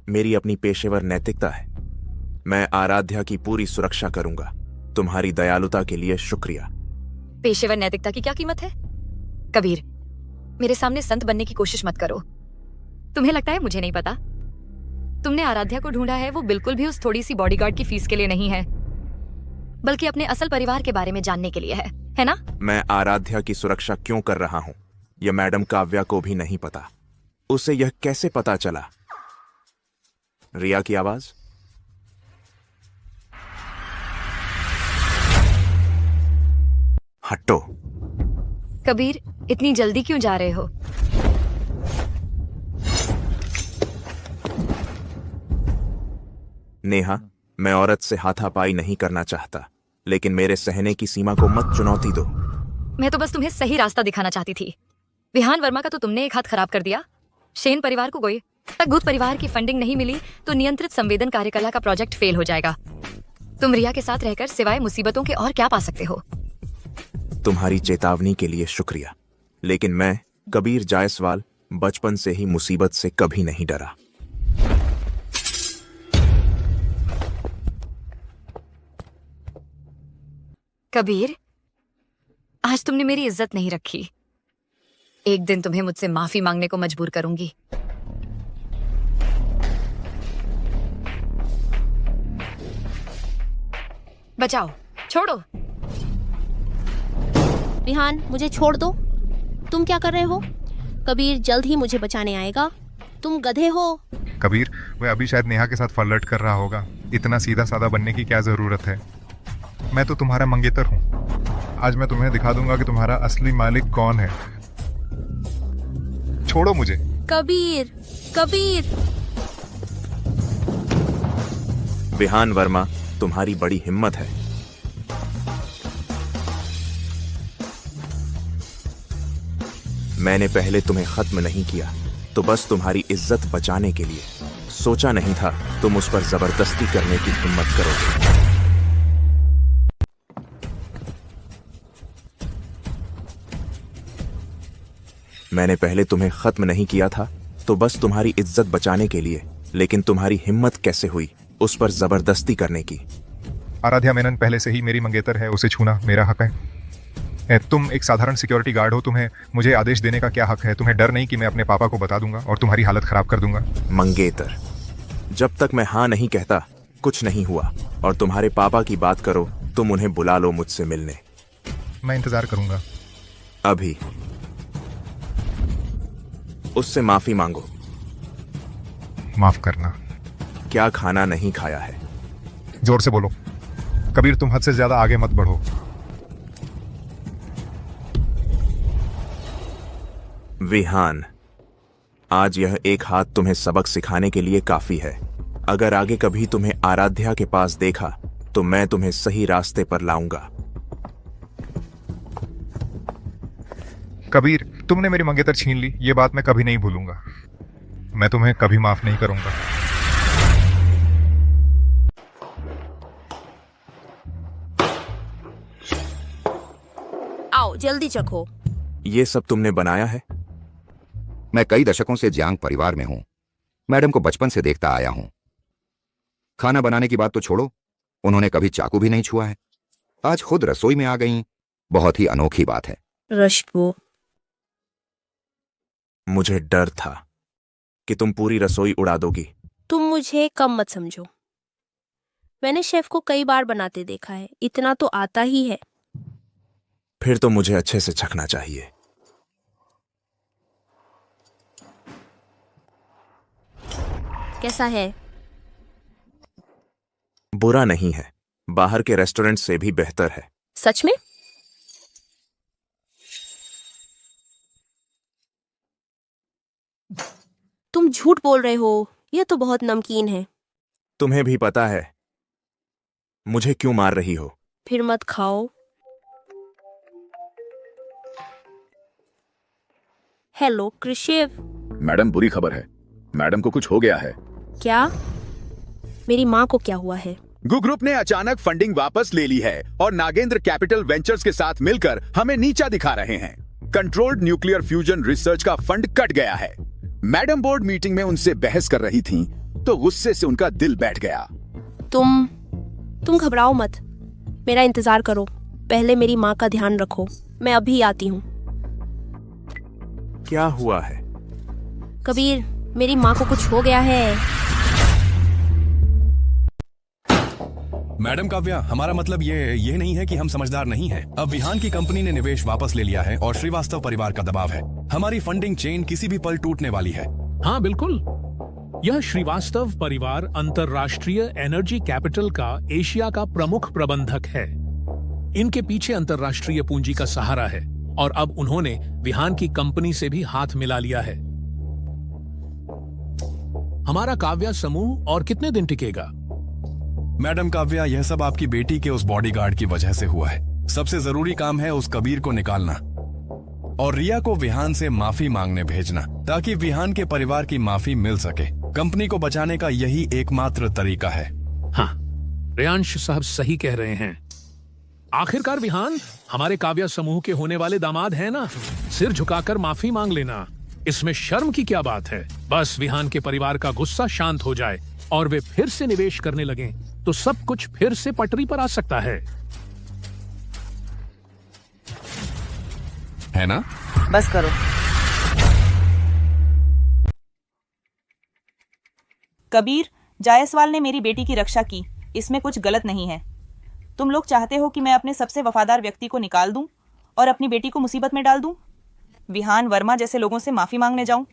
मेरी अपनी पेशेवर नैतिकता है। मैं आराध्या की पूरी सुरक्षा करूंगा। तुम्हारी दयालुता के लिए शुक्रिया। पेशेवर नैतिकता की क्या कीमत है? कबीर, मेरे सामने संत बनने की कोशिश मत करो। तुम्हें लगता है मुझे नहीं पता? तुमने आराध्या को ढूंढा है, वो बिल्कुल भी उस थोड़ी सी बॉडीगार्ड की फीस के लिए नहीं है, बल्कि अपने असल परिवार के बारे में जानने के लिए है ना? मैं आराध्या की सुरक्षा क्यों कर रहा हूं, यह मैडम काव्या को भी नहीं पता। उसे यह कैसे पता चला? रिया की आवाज। हटो। कबीर, इतनी जल्दी क्यों जा रहे हो? नेहा, मैं औरत से हाथापाई नहीं करना चाहता, लेकिन मेरे सहने की सीमा को मत चुनौती दो। मैं तो बस तुम्हें सही रास्ता दिखाना चाहती थी। विहान वर्मा का तो तुमने एक हाथ खराब कर दिया। शेन परिवार को कोई गुप्त परिवार की फंडिंग नहीं मिली तो नियंत्रित संवेदन कार्यकला का प्रोजेक्ट फेल हो जाएगा। तुम रिया के साथ रहकर सिवाय मुसीबतों के और क्या पा सकते हो? तुम्हारी चेतावनी के लिए शुक्रिया, लेकिन मैं कबीर जायसवाल बचपन से ही मुसीबत से कभी नहीं डरा। कबीर, आज तुमने मेरी इज्जत नहीं रखी। एक दिन तुम्हें मुझसे माफी मांगने को मजबूर करूंगी। बचाओ, छोड़ो। विहान, मुझे छोड़ दो। तुम क्या कर रहे हो? कबीर जल्द ही मुझे बचाने आएगा। तुम गधे हो। कबीर, वह अभी शायद नेहा के साथ फ्लर्ट कर रहा होगा। इतना सीधा साधा बनने की क्या जरूरत है? मैं तो तुम्हारा मंगेतर हूँ। आज मैं तुम्हें दिखा दूंगा कि तुम्हारा असली मालिक कौन है। छोड़ो मुझे। कबीर, कबीर। विहान वर्मा, तुम्हारी बड़ी हिम्मत है। मैंने पहले तुम्हें खत्म नहीं किया तो बस तुम्हारी इज्जत बचाने के लिए। सोचा नहीं था तुम उस पर जबरदस्ती करने की हिम्मत करोगे। मैंने पहले तुम्हें खत्म नहीं किया था तो बस तुम्हारी इज्जत बचाने के लिए, लेकिन तुम्हारी हिम्मत कैसे हुई उस पर जबरदस्ती करने की? आराध्या मेनन पहले से ही मेरी मंगेतर है, उसे छूना मेरा हक है। तुम एक साधारण सिक्योरिटी गार्ड हो, तुम्हें मुझे आदेश देने का क्या हक है? तुम्हें डर नहीं कि मैं अपने पापा को बता दूंगा और तुम्हारी हालत खराब कर दूंगा? मंगेतर, जब तक मैं हाँ नहीं कहता कुछ नहीं हुआ। और तुम्हारे पापा की बात करो, तुम उन्हें बुला लो मुझसे मिलने। मैं इंतजार करूंगा। अभी उससे माफी मांगो। माफ करना। क्या खाना नहीं खाया है? जोर से बोलो। कबीर, तुम हद से ज्यादा आगे मत बढ़ो। विहान, आज यह एक हाथ तुम्हें सबक सिखाने के लिए काफी है। अगर आगे कभी तुम्हें आराध्या के पास देखा तो मैं तुम्हें सही रास्ते पर लाऊंगा। कबीर, तुमने मेरी मंगेतर छीन ली, ये बात मैं कभी नहीं भूलूंगा। मैं तुम्हें कभी माफ नहीं करूंगा। आओ, जल्दी चखो। ये सब तुमने बनाया है? मैं कई दशकों से जियांग परिवार में हूं। मैडम को बचपन से देखता आया हूं। खाना बनाने की बात तो छोड़ो, उन्होंने कभी चाकू भी नहीं छुआ है। आज खुद रसोई में आ गई, बहुत ही अनोखी बात है। रश्बो, मुझे डर था कि तुम पूरी रसोई उड़ा दोगी। तुम मुझे कम मत समझो। मैंने शेफ को कई बार बनाते देखा है, इतना तो आता ही है। फिर तो मुझे अच्छे से चखना चाहिए। कैसा है? बुरा नहीं है, बाहर के रेस्टोरेंट से भी बेहतर है। सच में? तुम झूठ बोल रहे हो, यह तो बहुत नमकीन है। तुम्हें भी पता है मुझे क्यों मार रही हो? फिर मत खाओ। हेलो कृषिव। मैडम, बुरी खबर है। मैडम को कुछ हो गया है। क्या? मेरी माँ को क्या हुआ है? गु ग्रुप ने अचानक फंडिंग वापस ले ली है और नागेंद्र कैपिटल वेंचर्स के साथ मिलकर हमें नीचा दिखा रहे हैं। कंट्रोल्ड न्यूक्लियर फ्यूजन रिसर्च का फंड कट गया है। मैडम बोर्ड मीटिंग में उनसे बहस कर रही थीं, तो गुस्से से उनका दिल बैठ गया। तुम घबराओ मत, मेरा इंतजार करो। पहले मेरी माँ का ध्यान रखो, मैं अभी आती हूँ। क्या हुआ है? कबीर, मेरी माँ को कुछ हो गया है। मैडम काव्या, हमारा मतलब ये नहीं है कि हम समझदार नहीं हैं। अब विहान की कंपनी ने निवेश वापस ले लिया है और श्रीवास्तव परिवार का दबाव है। हमारी फंडिंग चेन किसी भी पल टूटने वाली है। हाँ बिल्कुल, यह श्रीवास्तव परिवार अंतर्राष्ट्रीय एनर्जी कैपिटल का एशिया का प्रमुख प्रबंधक है। इनके पीछे अंतर्राष्ट्रीय पूंजी का सहारा है और अब उन्होंने विहान की कंपनी से भी हाथ मिला लिया है। हमारा काव्या समूह और कितने दिन टिकेगा? मैडम काव्या, यह सब आपकी बेटी के उस बॉडीगार्ड की वजह से हुआ है। सबसे जरूरी काम है उस कबीर को निकालना और रिया को विहान से माफी मांगने भेजना, ताकि विहान के परिवार की माफी मिल सके। कंपनी को बचाने का यही एकमात्र तरीका है। हाँ, रेयांश साहब सही कह रहे हैं। आखिरकार विहान हमारे काव्या समूह के होने वाले दामाद हैं ना। सिर झुकाकर माफी मांग लेना, इसमें शर्म की क्या बात है? बस विहान के परिवार का गुस्सा शांत हो जाए और वे फिर से निवेश करने लगें तो सब कुछ फिर से पटरी पर आ सकता है ना? बस करो। कबीर, जायसवाल ने मेरी बेटी की रक्षा की, इसमें कुछ गलत नहीं है। तुम लोग चाहते हो कि मैं अपने सबसे वफादार व्यक्ति को निकाल दूं और अपनी बेटी को मुसीबत में डाल दूं? विहान वर्मा जैसे लोगों से माफी मांगने जाऊं?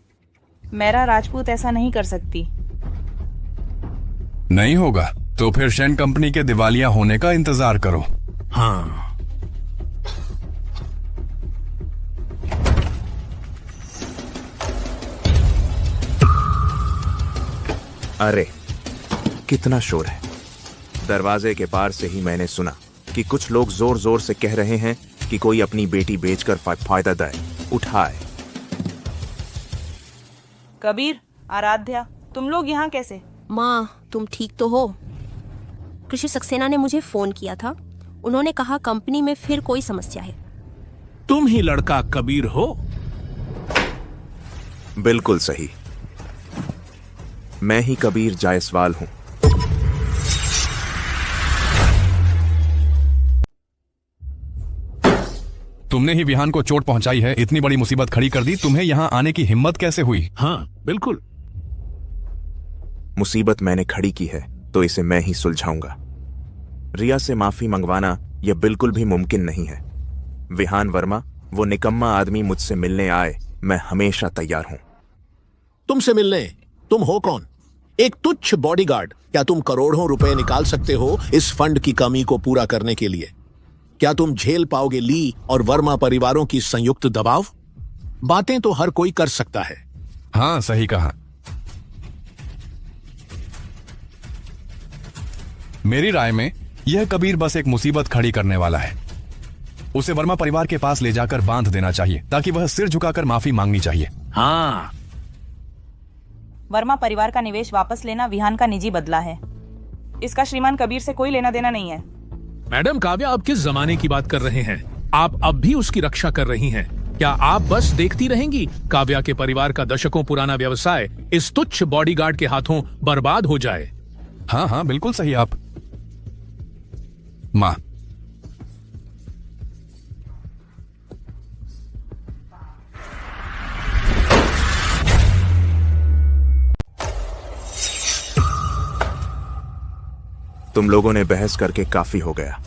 मेरा राजपूत ऐसा नहीं कर सकती। नहीं होगा तो फिर शेन कंपनी के दिवालिया होने का इंतजार करो। हाँ, अरे कितना शोर है। दरवाजे के पार से ही मैंने सुना कि कुछ लोग जोर जोर से कह रहे हैं कि कोई अपनी बेटी बेचकर फायदा दे उठाए। कबीर, आराध्या, तुम लोग यहाँ कैसे? माँ, तुम ठीक तो हो? कृषि सक्सेना ने मुझे फोन किया था। उन्होंने कहा कंपनी में फिर कोई समस्या है। तुम ही लड़का कबीर हो? बिल्कुल सही, मैं ही कबीर जायसवाल हूं। तुमने ही विहान को चोट पहुंचाई है, इतनी बड़ी मुसीबत खड़ी कर दी। तुम्हें यहाँ आने की हिम्मत कैसे हुई? हाँ, बिल्कुल। मुसीबत मैंने खड़ी की है तो इसे मैं ही सुलझाऊंगा। रिया से माफी मंगवाना यह बिल्कुल भी मुमकिन नहीं है। विहान वर्मा, वो निकम्मा आदमी मुझसे मिलने आए, मैं हमेशा तैयार हूं। तुमसे मिलने? तुम हो कौन? एक तुच्छ बॉडीगार्ड। क्या तुम करोड़ों रुपए निकाल सकते हो इस फंड की कमी को पूरा करने के लिए? क्या तुम झेल पाओगे ली और वर्मा परिवारों की संयुक्त दबाव? बातें तो हर कोई कर सकता है। हाँ, सही कहा। मेरी राय में यह कबीर बस एक मुसीबत खड़ी करने वाला है। उसे वर्मा परिवार के पास ले जाकर बांध देना चाहिए ताकि वह सिर झुकाकर माफी मांगनी चाहिए। हाँ, वर्मा परिवार का निवेश वापस लेना विहान का निजी बदला है। इसका श्रीमान कबीर से कोई लेना देना नहीं है। मैडम काव्या, आप किस जमाने की बात कर रहे हैं? आप अब भी उसकी रक्षा कर रही हैं। क्या आप बस देखती रहेंगी काव्या के परिवार का दशकों पुराना व्यवसाय इस तुच्छ बॉडीगार्ड के हाथों बर्बाद हो जाए? हाँ हाँ, बिल्कुल सही आप। माँ, तुम लोगों ने बहस करके काफी हो गया।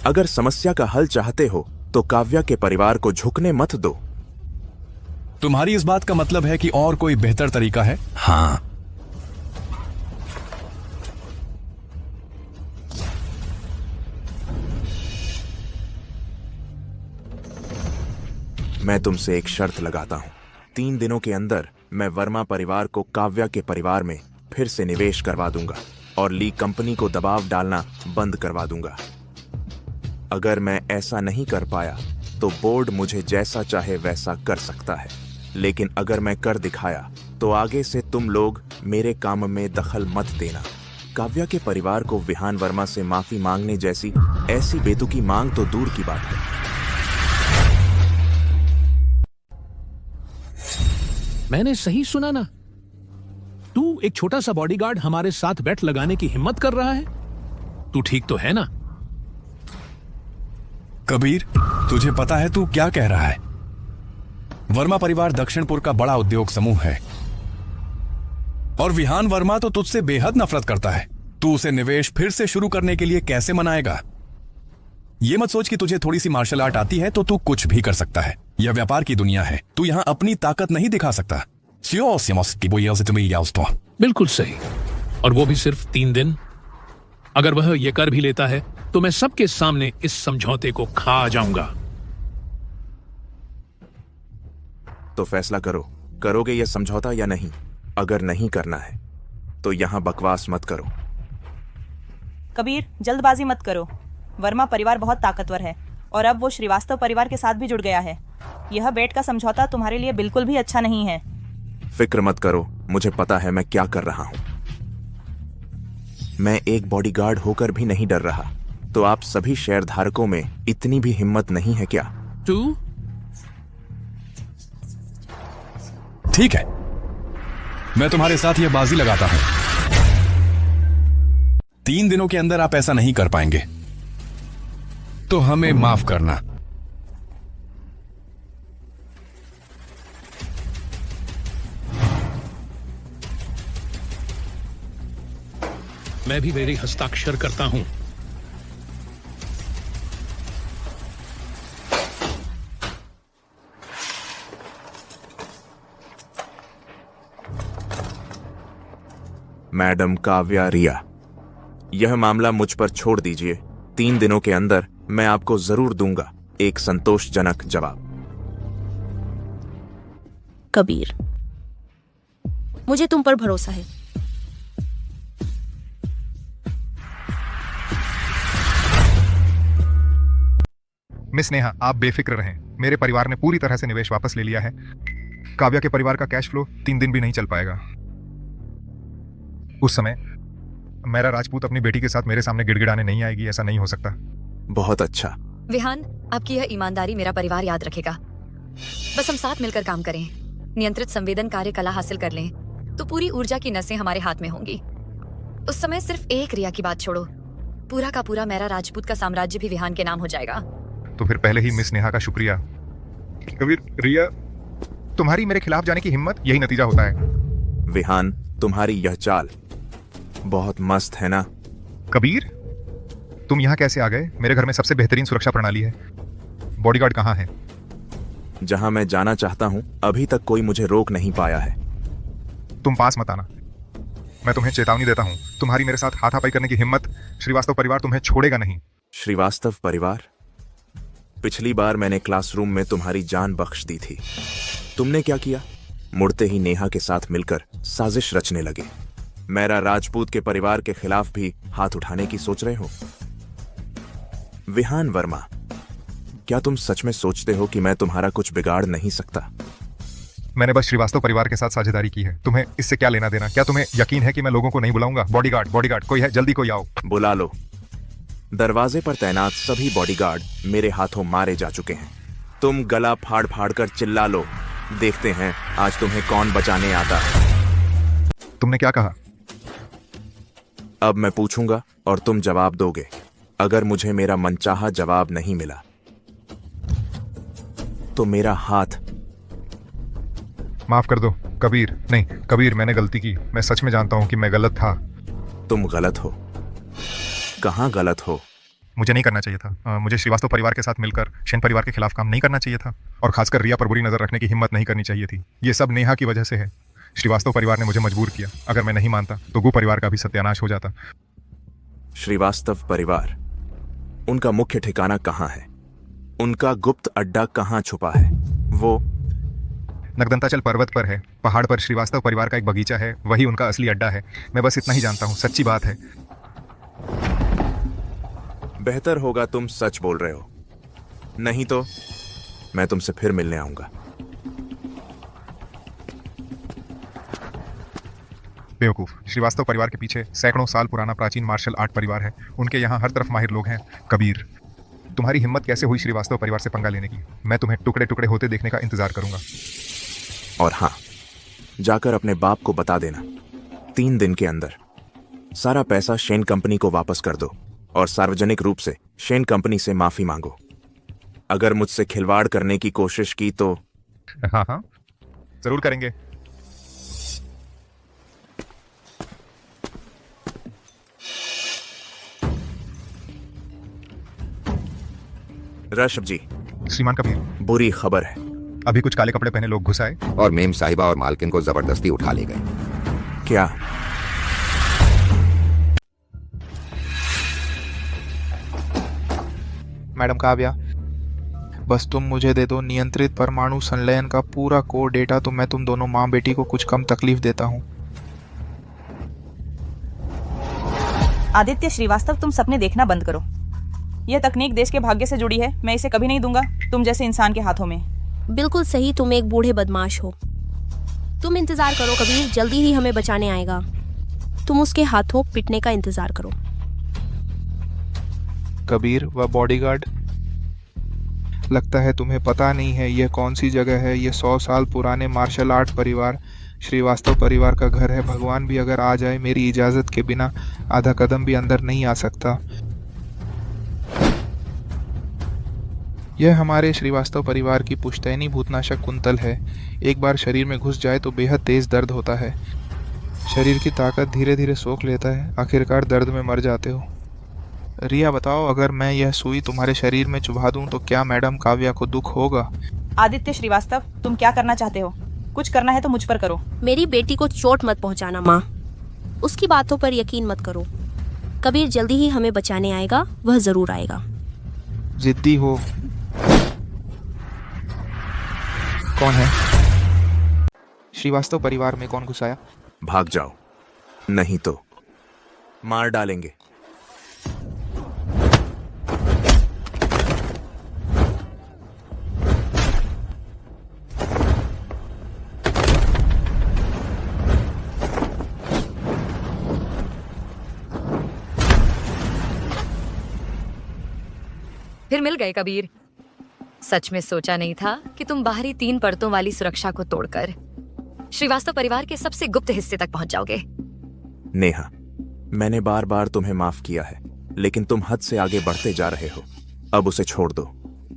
अगर समस्या का हल चाहते हो तो काव्या के परिवार को झुकने मत दो। तुम्हारी इस बात का मतलब है कि और कोई बेहतर तरीका है? हाँ। मैं तुमसे एक शर्त लगाता हूं। 3 दिनों के अंदर मैं वर्मा परिवार को काव्या के परिवार में फिर से निवेश करवा दूंगा और ली कंपनी को दबाव डालना बंद करवा दूंगा। अगर मैं ऐसा नहीं कर पाया तो बोर्ड मुझे जैसा चाहे वैसा कर सकता है, लेकिन अगर मैं कर दिखाया तो आगे से तुम लोग मेरे काम में दखल मत देना। काव्या के परिवार को विहान वर्मा से माफी मांगने जैसी ऐसी बेतुकी मांग तो दूर की बात है। मैंने सही सुना ना? तू एक छोटा सा बॉडीगार्ड हमारे साथ बैठ लगाने की हिम्मत कर रहा है? तू ठीक तो है ना? कबीर, तुझे पता है तू क्या कह रहा है? वर्मा परिवार दक्षिणपुर का बड़ा उद्योग समूह है और विहान वर्मा तो तुझसे बेहद नफरत करता है। तू उसे निवेश फिर से शुरू करने के लिए कैसे मनाएगा? ये मत सोच कि तुझे थोड़ी सी मार्शल आर्ट आती है तो तू कुछ भी कर सकता है। यह व्यापार की दुनिया है, तू यहां अपनी ताकत नहीं दिखा सकता। बिल्कुल सही, और वो भी सिर्फ 3 दिन। अगर वह ये कर भी लेता है तो मैं सबके सामने इस समझौते को खा जाऊंगा। तो फैसला करो, करोगे यह समझौता या नहीं? अगर नहीं करना है तो यहां बकवास मत करो। कबीर, जल्दबाजी मत करो। वर्मा परिवार बहुत ताकतवर है और अब वो श्रीवास्तव परिवार के साथ भी जुड़ गया है। यह बेट का समझौता तुम्हारे लिए बिल्कुल भी अच्छा नहीं है। फिक्र मत करो, मुझे पता है मैं क्या कर रहा हूं। मैं एक बॉडीगार्ड होकर भी नहीं डर रहा, तो आप सभी शेयरधारकों में इतनी भी हिम्मत नहीं है क्या? तू ठीक है, मैं तुम्हारे साथ यह बाजी लगाता हूं। 3 दिनों के अंदर आप ऐसा नहीं कर पाएंगे तो हमें माफ करना। मैं भी मेरी हस्ताक्षर करता हूं। मैडम काव्या, रिया, यह मामला मुझ पर छोड़ दीजिए। 3 दिनों के अंदर मैं आपको जरूर दूंगा एक संतोषजनक जवाब। कबीर, मुझे तुम पर भरोसा है। मिस नेहा, आप बेफिक्र रहें। मेरे परिवार ने पूरी तरह से निवेश वापस ले लिया है। काव्या के परिवार का कैश फ्लो 3 दिन भी नहीं चल पाएगा। उस समय मेरा राजपूत अपनी बेटी के साथ मेरे सामने गिड़गिड़ाने नहीं आएगी, ऐसा नहीं हो सकता। बहुत अच्छा। विहान, आपकी यह ईमानदारी मेरा परिवार याद रखेगा। बस हम साथ मिलकर काम करें, नियंत्रित संवेदन कार्य कला हासिल कर लें, तो पूरी ऊर्जा की नसें हमारे हाथ में होंगी। उस समय सिर्फ एक रिया की बात छोड़ो, पूरा का पूरा मेरा राजपूत का साम्राज्य भी विहान के नाम हो जाएगा। तो फिर पहले ही मिस नेहा का शुक्रिया। कबीर, रिया, तुम्हारी मेरे खिलाफ जाने की हिम्मत, यही नतीजा होता है। विहान, तुम्हारी यह चाल बहुत मस्त है ना। कबीर, तुम यहाँ कैसे आ गए? मेरे घर में सबसे बेहतरीन सुरक्षा प्रणाली है। बॉडीगार्ड कहाँ है? जहां मैं जाना चाहता हूं अभी तक कोई मुझे रोक नहीं पाया है। तुम पास मत आना, मैं तुम्हें चेतावनी देता हूँ। तुम्हारी मेरे साथ हाथापाई करने की हिम्मत, श्रीवास्तव परिवार तुम्हें छोड़ेगा नहीं। श्रीवास्तव परिवार? पिछली बार मैंने क्लासरूम में तुम्हारी जान बख्श दी थी। तुमने क्या किया? मुड़ते ही नेहा के साथ मिलकर साजिश रचने लगे। मेरा राजपूत के परिवार के खिलाफ भी हाथ उठाने की सोच रहे हो? विहान वर्मा, क्या तुम सच में सोचते हो कि मैं तुम्हारा कुछ बिगाड़ नहीं सकता? मैंने बस श्रीवास्तव परिवार के साथ साझेदारी की है। तुम्हें इससे क्या लेना देना? क्या तुम्हें यकीन है कि मैं लोगों को नहीं बुलाऊंगा? बॉडीगार्ड, बॉडीगार्ड, कोई है? जल्दी कोई आओ। बुला लो। दरवाजे पर तैनात सभी बॉडीगार्ड मेरे हाथों मारे जा चुके हैं। तुम गला फाड़ फाड़ कर चिल्ला लो, देखते हैं आज तुम्हें कौन बचाने आता है। तुमने क्या कहा? अब मैं पूछूंगा और तुम जवाब दोगे। अगर मुझे मेरा मनचाहा जवाब नहीं मिला तो मेरा हाथ। माफ कर दो कबीर। नहीं कबीर, मैंने गलती की। मैं सच में जानता हूं कि मैं गलत था। तुम गलत हो? कहाँ गलत हो? मुझे नहीं करना चाहिए था। मुझे श्रीवास्तव परिवार के साथ मिलकर सेन परिवार के खिलाफ काम नहीं करना चाहिए था, और खासकर रिया पर बुरी नजर रखने की हिम्मत नहीं करनी चाहिए थी। ये सब नेहा की वजह से है। श्रीवास्तव परिवार ने मुझे मजबूर किया। अगर मैं नहीं मानता तो गु परिवार का भी सत्यानाश हो जाता। श्रीवास्तव परिवार, उनका मुख्य ठिकाना कहाँ है? उनका गुप्त अड्डा कहाँ छुपा है? वो नगदंताचल पर्वत पर है। पहाड़ पर श्रीवास्तव परिवार का एक बगीचा है, वही उनका असली अड्डा है। मैं बस इतना ही जानता हूँ, सच्ची बात है। बेहतर होगा तुम सच बोल रहे हो, नहीं तो मैं तुमसे फिर मिलने आऊंगा। बेवकूफ, श्रीवास्तव परिवार के पीछे सैकड़ों साल पुराना प्राचीन मार्शल आर्ट परिवार है। उनके यहाँ हर तरफ माहिर लोग हैं। कबीर, तुम्हारी हिम्मत कैसे हुई श्रीवास्तव परिवार से पंगा लेने की? मैं तुम्हें टुकड़े टुकड़े होते देखने का इंतजार करूंगा। और हाँ, जाकर अपने बाप को बता देना 3 दिन के अंदर सारा पैसा शेन कंपनी को वापस कर दो, और सार्वजनिक रूप से शेन कंपनी से माफी मांगो। अगर मुझसे खिलवाड़ करने की कोशिश की तो। हाँ हाँ, जरूर करेंगे। ऋषभ जी। श्रीमान कबीर, बुरी खबर है। अभी कुछ काले कपड़े पहने लोग घुस आए और मेम साहिबा और मालकिन को जबरदस्ती उठा ले गए। क्या? मैडम काव्या, बस तुम मुझे दे दो नियंत्रित परमाणु संलयन का पूरा कोर डेटा, तो मैं तुम दोनों माँ बेटी को कुछ कम तकलीफ देता हूँ। आदित्य श्रीवास्तव, तुम सपने देखना बंद करो। यह तकनीक देश के भाग्य से जुड़ी है। मैं इसे कभी नहीं दूंगा तुम जैसे इंसान के हाथों में। बिल्कुल सही, तुम एक बूढ़े बदमाश हो। तुम इंतजार करो कबीर, जल्दी ही हमें बचाने आएगा। तुम उसके हाथों पिटने का इंतजार करो। कबीर व बॉडीगार्ड, लगता है तुम्हें पता नहीं है यह कौन सी जगह है। यह 100 साल पुराने मार्शल आर्ट परिवार श्रीवास्तव परिवार का घर है। भगवान भी अगर आ जाए, मेरी इजाजत के बिना आधा कदम भी अंदर नहीं आ सकता। यह हमारे श्रीवास्तव परिवार की पुश्तैनी भूतनाशक कुंतल है। एक बार शरीर में घुस जाए तो बेहद तेज दर्द होता है। शरीर की ताकत धीरे धीरे सोख लेता है, आखिरकार दर्द में मर जाते हो। रिया बताओ, अगर मैं यह सुई तुम्हारे शरीर में चुभा दूं तो क्या मैडम काव्या को दुख होगा? आदित्य श्रीवास्तव, तुम क्या करना चाहते हो? कुछ करना है तो मुझ पर करो। मेरी बेटी को चोट मत पहुंचाना माँ। उसकी बातों पर यकीन मत करो। कबीर जल्दी ही हमें बचाने आएगा, वह जरूर आएगा। जिद्दी हो। कौन है? श्रीवास्तव परिवार में कौन घुसाया? भाग जाओ, नहीं तो मार डालेंगे। फिर मिल गए कबीर। सच में सोचा नहीं था कि तुम बाहरी 3 परतों वाली सुरक्षा को तोड़कर श्रीवास्तव परिवार के सबसे गुप्त हिस्से तक पहुंच जाओगे। नेहा, मैंने बार बार तुम्हें माफ किया है, लेकिन तुम हद से आगे बढ़ते जा रहे हो। अब उसे छोड़ दो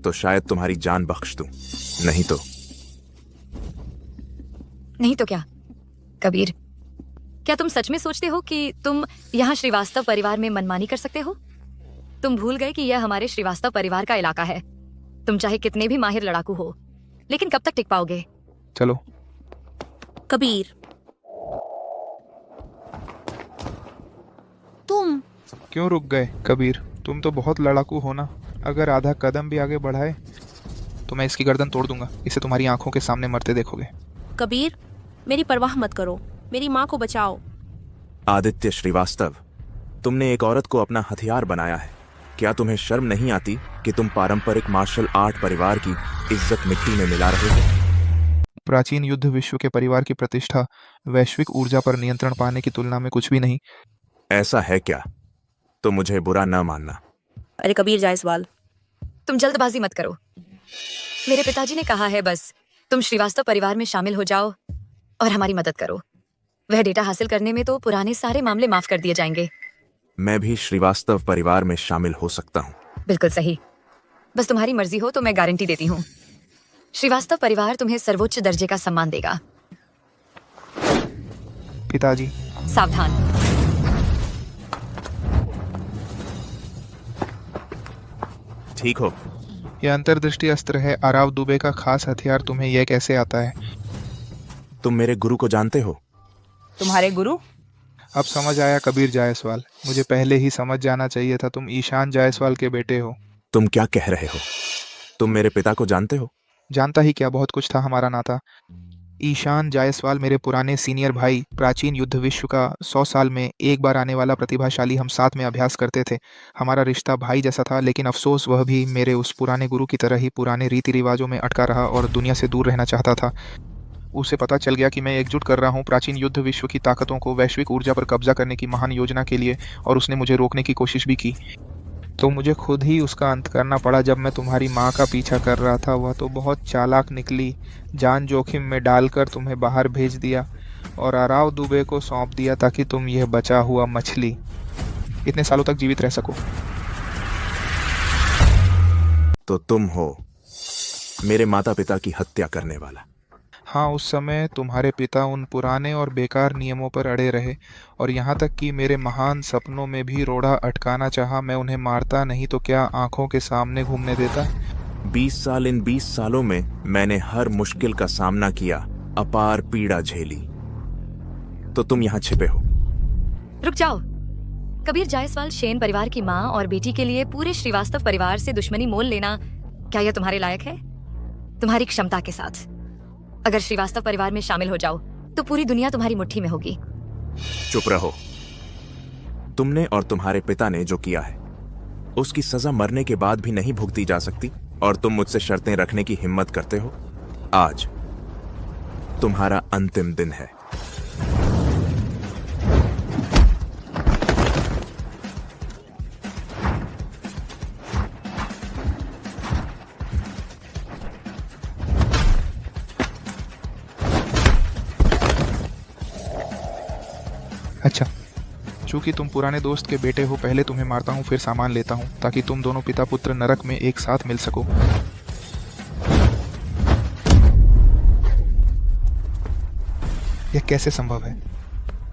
तो शायद तुम्हारी जान बख्श दूं, नहीं तो क्या? कबीर, क्या तुम सच में सोचते हो कि तुम यहाँ श्रीवास्तव परिवार में मनमानी कर सकते हो? तुम भूल गए कि यह हमारे श्रीवास्तव परिवार का इलाका है। तुम चाहे कितने भी माहिर लड़ाकू हो, लेकिन कब तक टिक पाओगे? चलो। कबीर, तुम क्यों रुक गए? कबीर, तुम तो बहुत लड़ाकू हो ना। अगर आधा कदम भी आगे बढ़ाए तो मैं इसकी गर्दन तोड़ दूंगा। इसे तुम्हारी आंखों के सामने मरते देखोगे। कबीर, मेरी परवाह मत करो, मेरी माँ को बचाओ। आदित्य श्रीवास्तव, तुमने एक औरत को अपना हथियार बनाया है। क्या तुम्हें शर्म नहीं आती कि तुम पारंपरिक मार्शल आर्ट परिवार की इज्जत मिट्टी में मिला रहे हो? प्राचीन युद्ध विश्व के परिवार की प्रतिष्ठा वैश्विक ऊर्जा पर नियंत्रण पाने की तुलना में कुछ भी नहीं। ऐसा है क्या? तो मुझे बुरा न मानना। अरे कबीर जायसवाल, तुम जल्दबाजी मत करो। मेरे पिताजी ने कहा है बस तुम श्रीवास्तव परिवार में शामिल हो जाओ और हमारी मदद करो। वह डेटा हासिल करने में तो पुराने सारे मामले माफ कर दिए जाएंगे। मैं भी श्रीवास्तव परिवार में शामिल हो सकता हूँ। बिल्कुल सही, बस तुम्हारी मर्जी हो तो मैं गारंटी देती हूँ, श्रीवास्तव परिवार तुम्हें सर्वोच्च दर्जे का सम्मान देगा। पिताजी, सावधान। ठीक हो? यह अंतर्दृष्टि अस्त्र है, आराव दुबे का खास हथियार। तुम्हें यह कैसे आता है? तुम मेरे गुरु को जानते हो? तुम्हारे गुरु? अब समझ आया कबीर जायसवाल, मुझे पहले ही समझ जाना चाहिए था। तुम ईशान जायसवाल के बेटे हो। तुम क्या कह रहे हो? तुम मेरे पिता को जानते हो? जानता ही क्या, बहुत कुछ था हमारा नाता। ईशान जायसवाल मेरे पुराने सीनियर भाई, प्राचीन युद्ध विश्व का 100 साल में एक बार आने वाला प्रतिभाशाली। हम साथ में अभ्यास करते थे। हमारा रिश्ता भाई जैसा था, लेकिन अफसोस वह भी मेरे उस पुराने गुरु की तरह ही पुराने रीति रिवाजों में अटका रहा और दुनिया से दूर रहना चाहता था। उसे पता चल गया कि मैं एकजुट कर रहा हूँ प्राचीन युद्ध विश्व की ताकतों को वैश्विक ऊर्जा पर कब्जा करने की महान योजना के लिए, और उसने मुझे रोकने की कोशिश भी की। तो मुझे खुद ही उसका अंत करना पड़ा। जब मैं तुम्हारी माँ का पीछा कर रहा था, वह तो बहुत चालाक निकली। जान जोखिम में डालकर तुम्हें बाहर भेज दिया और आराव दुबे को सौंप दिया ताकि तुम यह बचा हुआ मछली इतने सालों तक जीवित रह सको। तो तुम हो मेरे माता पिता की हत्या करने वाला? हाँ, उस समय तुम्हारे पिता उन पुराने और बेकार नियमों पर अड़े रहे और यहाँ तक कि मेरे महान सपनों में भी रोड़ा अटकाना चाहा। मैं उन्हें मारता नहीं तो क्या आंखों के सामने घूमने देता? 20 साल, इन 20 सालों में मैंने हर मुश्किल का सामना किया, अपार पीड़ा झेली, तो तुम यहाँ छिपे हो। रुक जाओ। कबीर जायसवाल शेन परिवार की माँ और बेटी के लिए पूरे श्रीवास्तव परिवार से दुश्मनी मोल लेना, क्या यह तुम्हारे लायक है? तुम्हारी क्षमता के साथ अगर श्रीवास्तव परिवार में शामिल हो जाओ तो पूरी दुनिया तुम्हारी मुट्ठी में होगी। चुप रहो। तुमने और तुम्हारे पिता ने जो किया है उसकी सजा मरने के बाद भी नहीं भुगती जा सकती, और तुम मुझसे शर्तें रखने की हिम्मत करते हो। आज तुम्हारा अंतिम दिन है। अच्छा, चूंकि तुम पुराने दोस्त के बेटे हो, पहले तुम्हें मारता हूँ फिर सामान लेता हूँ, ताकि तुम दोनों पिता पुत्र नरक में एक साथ मिल सको। यह कैसे संभव है?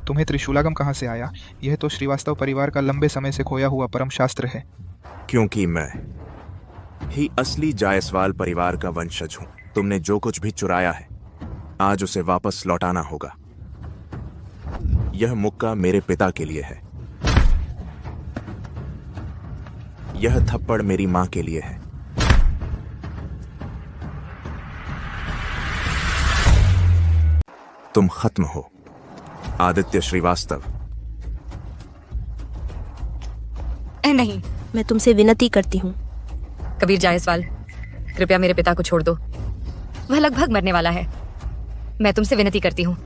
तुम्हें त्रिशूलागम कहाँ से आया? यह तो श्रीवास्तव परिवार का लंबे समय से खोया हुआ परम शास्त्र है। क्योंकि मैं ही असली जायसवाल परिवार का वंशज हूँ। तुमने जो कुछ भी चुराया है, आज उसे वापस लौटाना होगा। यह मुक्का मेरे पिता के लिए है। यह थप्पड़ मेरी मां के लिए है। तुम खत्म हो, आदित्य श्रीवास्तव। नहीं, मैं तुमसे विनती करती हूँ। कबीर जायसवाल, कृपया मेरे पिता को छोड़ दो। वह लगभग मरने वाला है। मैं तुमसे विनती करती हूँ,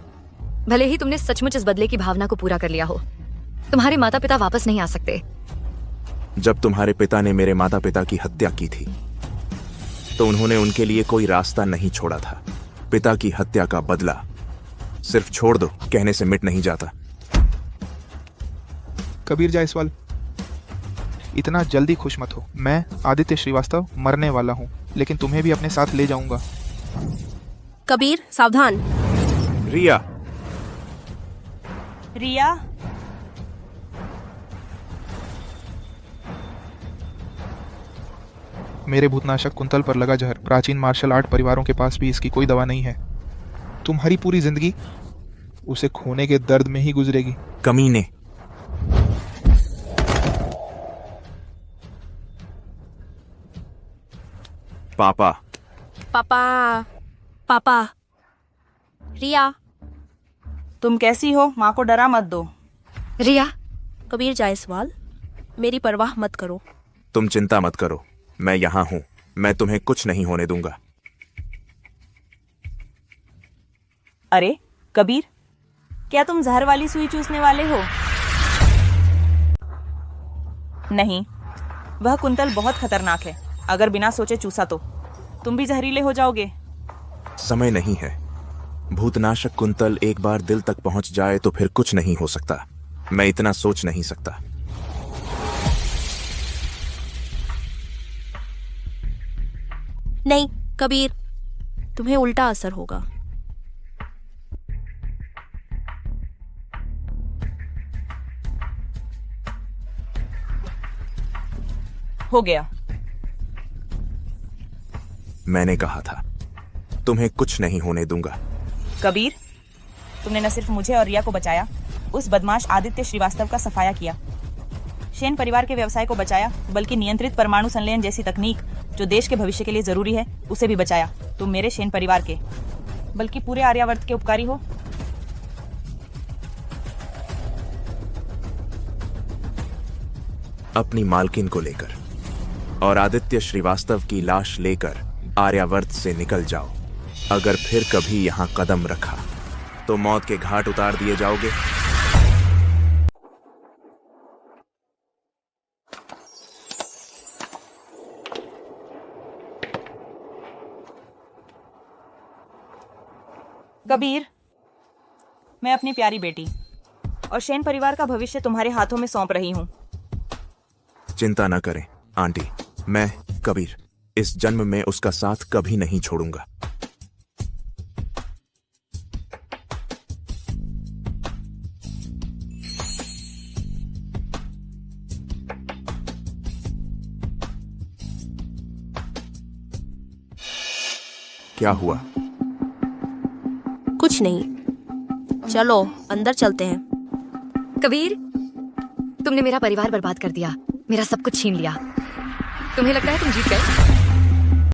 भले ही तुमने सचमुच इस बदले की भावना को पूरा कर लिया हो, तुम्हारे माता पिता वापस नहीं आ सकते। जब तुम्हारे पिता ने मेरे माता पिता की हत्या की थी तो उन्होंने उनके लिए कोई रास्ता नहीं छोड़ा था। पिता की हत्या का बदला सिर्फ छोड़ दो कहने से मिट नहीं जाता। कबीर जायसवाल, इतना जल्दी खुश मत हो। मैं आदित्य श्रीवास्तव मरने वाला हूँ, लेकिन तुम्हें भी अपने साथ ले जाऊंगा। कबीर सावधान। रिया, रिया, मेरे भूतनाशक कुंतल पर लगा जहर, प्राचीन मार्शल आर्ट परिवारों के पास भी इसकी कोई दवा नहीं है। तुम्हारी पूरी जिंदगी उसे खोने के दर्द में ही गुजरेगी। कमीने। पापा। पापा, पापा। रिया, तुम कैसी हो? माँ को डरा मत दो। रिया। कबीर जायसवाल, मेरी परवाह मत करो। तुम चिंता मत करो, मैं यहां हूं। मैं तुम्हें कुछ नहीं होने दूंगा। अरे कबीर, क्या तुम जहर वाली सुई चूसने वाले हो? नहीं, वह कुंतल बहुत खतरनाक है। अगर बिना सोचे चूसा तो तुम भी जहरीले हो जाओगे। समय नहीं है। भूतनाशक कुंतल एक बार दिल तक पहुंच जाए तो फिर कुछ नहीं हो सकता। मैं इतना सोच नहीं सकता। नहीं कबीर, तुम्हें उल्टा असर होगा। हो गया। मैंने कहा था तुम्हें कुछ नहीं होने दूंगा। कबीर, तुमने न सिर्फ मुझे और रिया को बचाया, उस बदमाश आदित्य श्रीवास्तव का सफाया किया, सेन परिवार के व्यवसाय को बचाया, बल्कि नियंत्रित परमाणु संलयन जैसी तकनीक जो देश के भविष्य के लिए जरूरी है उसे भी बचाया। तुम मेरे सेन परिवार के, बल्कि पूरे आर्यावर्त के उपकारी हो। अपनी मालकिन को लेकर और आदित्य श्रीवास्तव की लाश लेकर आर्यावर्त से निकल जाओ। अगर फिर कभी यहां कदम रखा तो मौत के घाट उतार दिए जाओगे। कबीर, मैं अपनी प्यारी बेटी और सेन परिवार का भविष्य तुम्हारे हाथों में सौंप रही हूं। चिंता न करें आंटी, मैं कबीर इस जन्म में उसका साथ कभी नहीं छोड़ूंगा। क्या हुआ? कुछ नहीं, चलो अंदर चलते हैं। कबीर, तुमने मेरा परिवार बर्बाद कर दिया, मेरा सब कुछ छीन लिया। तुम्हें लगता है तुम जीत गए?